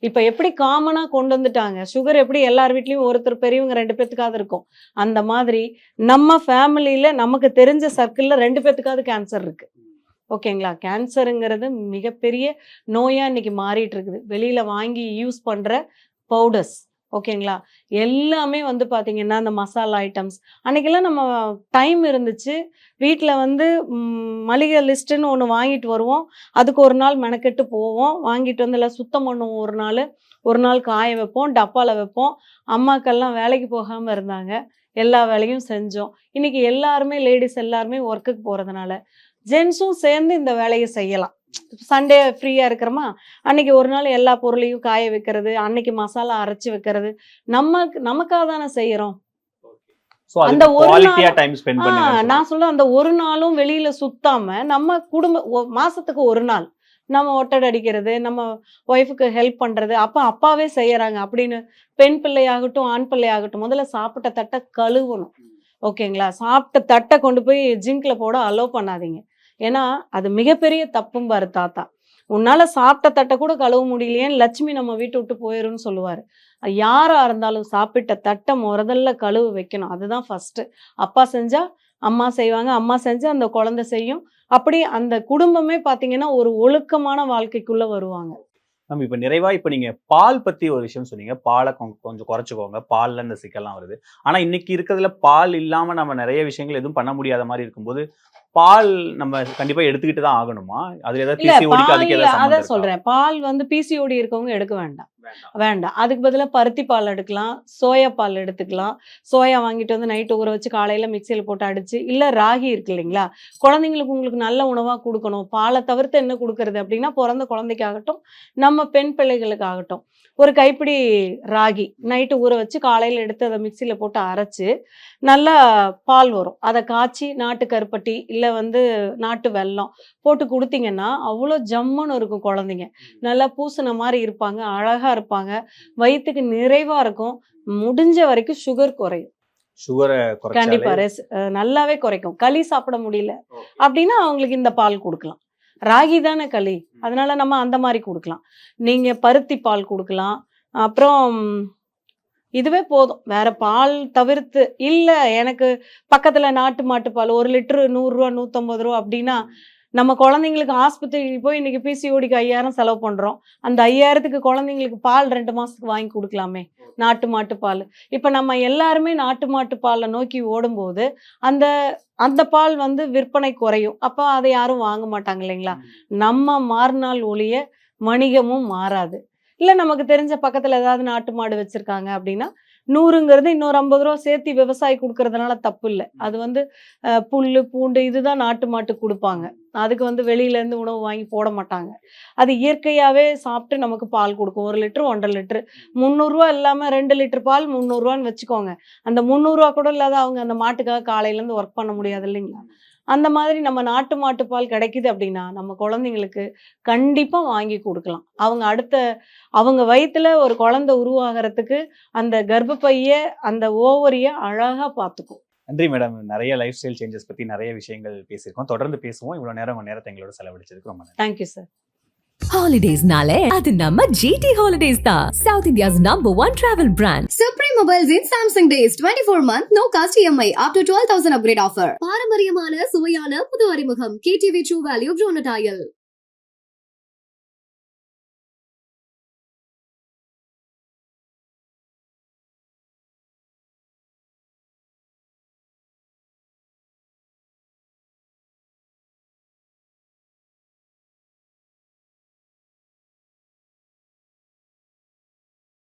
இப்ப எப்படி காமனா கொண்டு வந்துட்டாங்க, சுகர் எப்படி எல்லார் வீட்லயும் ஒருத்தர் பெரியவங்க 2 பேத்துக்காவது இருக்கும், அந்த மாதிரி நம்ம ஃபேமிலியில நமக்கு தெரிஞ்ச சர்க்கிள்ல 2 பேத்துக்காவது கேன்சர் இருக்கு. ஓகேங்களா. கேன்சருங்கிறது மிகப்பெரிய நோயா இன்னைக்கு மாறிட்டு இருக்குது. வெளியில வாங்கி யூஸ் பண்ற பவுடர்ஸ், ஓகேங்களா, எல்லாமே வந்து பார்த்தீங்கன்னா இந்த மசாலா ஐட்டம்ஸ். அன்னைக்கெல்லாம் நம்ம டைம் இருந்துச்சு, வீட்டில் வந்து மளிகை லிஸ்ட்டுன்னு ஒன்று வாங்கிட்டு வருவோம், அதுக்கு ஒரு நாள் மெனக்கெட்டு போவோம், வாங்கிட்டு வந்து எல்லாம் சுத்தம் பண்ணுவோம், ஒரு நாள் காய வைப்போம், டப்பாவில் வைப்போம். அம்மாக்கள்லாம் வேலைக்கு போகாமல் இருந்தாங்க, எல்லா வேலையும் செஞ்சோம். இன்னைக்கு எல்லாருமே லேடிஸ் எல்லாருமே ஒர்க்குக்கு போகிறதுனால ஜென்ஸும் சேர்ந்து இந்த வேலையை செய்யலாம். சண்டே ஃப்ரீயா இருக்கிறோமா, அன்னைக்கு ஒரு நாள் எல்லா பொருளையும் காய வைக்கிறது, அன்னைக்கு மசாலா அரைச்சு வைக்கிறது, நமக்காக தானே செய்யறோம். அந்த ஒரு நாள் நான் சொல்ல அந்த ஒரு நாளும் வெளியில சுத்தாம நம்ம மாசத்துக்கு ஒரு நாள் நம்ம ஒட்டடை அடிக்கிறது, நம்ம ஒய்ஃபுக்கு ஹெல்ப் பண்றது, அப்பாவே செய்யறாங்க அப்படின்னு பெண் பிள்ளையாகட்டும் ஆண் பிள்ளையாகட்டும் முதல்ல சாப்பிட்ட தட்டை கழுவணும். ஓகேங்களா. சாப்பிட்ட தட்டை கொண்டு போய் ஜிங்க்ல போட அலோவ் பண்ணாதீங்க. ஏன்னா அது மிகப்பெரிய தப்பும் பாரு தாத்தா. உன்னால சாப்பிட்ட தட்டை கூட கழுவ முடியலையேன்னு லட்சுமி நம்ம வீட்டை விட்டு போயிருன்னு சொல்லுவாரு. யாரா இருந்தாலும் சாப்பிட்ட தட்டை முதல்ல கழுவு வைக்கணும். அதுதான் ஃபர்ஸ்ட். அப்பா செஞ்சா அம்மா செய்வாங்க, அம்மா செஞ்சா அந்த குழந்தை செய்யும். அப்படி அந்த குடும்பமே பாத்தீங்கன்னா ஒரு ஒழுக்கமான வாழ்க்கைக்குள்ள வருவாங்க. மேம் இப்ப நிறைவா இப்ப நீங்க பால் பத்தி ஒரு விஷயம் சொன்னீங்க. பாலை கொஞ்சம் குறைச்சுக்கோங்க, பால்ல இந்த சிக்கல்லாம் வருது. ஆனா இன்னைக்கு இருக்கிறதுல பால் இல்லாம நம்ம நிறைய விஷயங்கள் எதுவும் பண்ண முடியாத மாதிரி இருக்கும்போது பால் நம்ம கண்டிப்பா எடுத்துக்கிட்டு தான் ஆகணுமா? அதுல ஏதாவது பிசிஓடிக்கு அதுக்கு ஏதாவது சம்பந்தம் அதான் இருக்கா? சொல்றேன். பால் வந்து பிசிஓடி இருக்கவங்க எடுக்க வேண்டாம். அதுக்கு பதிலா பருத்தி பால் எடுக்கலாம், சோயா பால் எடுத்துக்கலாம். சோயா வாங்கிட்டு வந்து நைட்டு ஊற வச்சு காலையில மிக்சியில போட்டு அடிச்சு, இல்ல ராகி இருக்கு இல்லைங்களா, குழந்தைங்களுக்கு உங்களுக்கு நல்ல உணவா கொடுக்கணும். பாலை தவிர்த்து என்ன கொடுக்கறது அப்படின்னா பிறந்த குழந்தைக்காகட்டும் நம்ம பெண் பிள்ளைகளுக்காகட்டும் ஒரு கைப்பிடி ராகி நைட்டு ஊற வச்சு காலையில எடுத்து அதை மிக்சியில போட்டு அரைச்சு நல்லா பால் வரும், அதை காய்ச்சி நாட்டு கருப்பட்டி இல்லை வந்து நாட்டு வெல்லம் போட்டு கொடுத்தீங்கன்னா அவ்வளோ ஜம்முன்னு இருக்கும். குழந்தைங்க நல்லா பூசின மாதிரி இருப்பாங்க, அழகா இருப்பாங்க, வயிற்றுக்கு நிறைவா இருக்கும். முடிஞ்ச வரைக்கும் சுகர் குறையும். சுகரை கண்டிப்பா நல்லாவே குறைக்கும். களி சாப்பிட முடியல அப்படின்னா அவங்களுக்கு இந்த பால் கொடுக்கலாம். ராகி தானே களி, அதனால நம்ம அந்த மாதிரி கொடுக்கலாம். நீங்க பருத்தி பால் கொடுக்கலாம். அப்புறம் இதுவே போதும். வேற பால் தவிர்த்து இல்ல எனக்கு பக்கத்துல நாட்டு மாட்டு பால் 1 லிட்டரு 100 ரூபா 150 ரூபா அப்படின்னா நம்ம குழந்தைங்களுக்கு ஆஸ்பத்திரிக்கு போய் இன்னைக்கு பிசிஓடிக்கு 5000 செலவு பண்றோம். அந்த 5000க்கு குழந்தைங்களுக்கு பால் 2 மாசத்துக்கு வாங்கி கொடுக்கலாமே, நாட்டு மாட்டு பால். இப்ப நம்ம எல்லாருமே நாட்டு மாட்டு பாலை நோக்கி ஓடும்போது அந்த அந்த பால் வந்து விற்பனை குறையும். அப்ப அதை யாரும் வாங்க மாட்டாங்க இல்லைங்களா. நம்ம மாறினால் ஒழிய வணிகமும் மாறாது. இல்ல நமக்கு தெரிஞ்ச பக்கத்துல ஏதாவது நாட்டு மாடு வச்சிருக்காங்க அப்படின்னா 100ங்கிறது இன்னொரு 50 ரூபா சேர்த்து விவசாயி கொடுக்கறதுனால தப்பு இல்லை. அது வந்து புல்லு பூண்டு இதுதான் நாட்டு மாட்டுக்கு கொடுப்பாங்க. அதுக்கு வந்து வெளியில இருந்து உணவு வாங்கி போட மாட்டாங்க. அது இயற்கையாவே சாப்பிட்டு நமக்கு பால் கொடுக்கும். 1 லிட்டர் 1.5 லிட்டர் 300 ரூபா இல்லாம 2 லிட்டர் பால் 300 ரூபான்னு வச்சுக்கோங்க. அந்த 300 ரூபா கூட இல்லாத அவங்க அந்த மாட்டுக்காக காலையில இருந்து ஒர்க் பண்ண முடியாது இல்லைங்களா. அந்த மாதிரி நம்ம நாட்டு மாட்டுப்பால் கிடைக்குது அப்படின்னா நம்ம குழந்தைங்களுக்கு கண்டிப்பா வாங்கி கொடுக்கலாம். அவங்க வயித்துல ஒரு குழந்தை உருவாகிறதுக்கு அந்த கர்ப்பப்பைய அந்த ஓவரிய அழகா பார்த்துக்கும். நன்றி மேடம். நிறைய லைஃப் ஸ்டைல் சேஞ்சஸ் பத்தி நிறைய விஷயங்கள் பேசியிருக்கோம். தொடர்ந்து பேசுவோம். இவ்வளவு நேரம் உங்க நேரத்தை எங்களோட செலவழிச்சதுக்கு ரொம்ப நன்றி. Thank you sir. Holidays-nale அது நம்ம GT Holidays தான். South India's #1 travel brand. Supreme Mobiles in Samsung Days 24-month no cost EMI up to 12,000 upgrade offer. பாரம்பரியமான சுவையான புது அறிமுகம் KTV True Value Bronatile.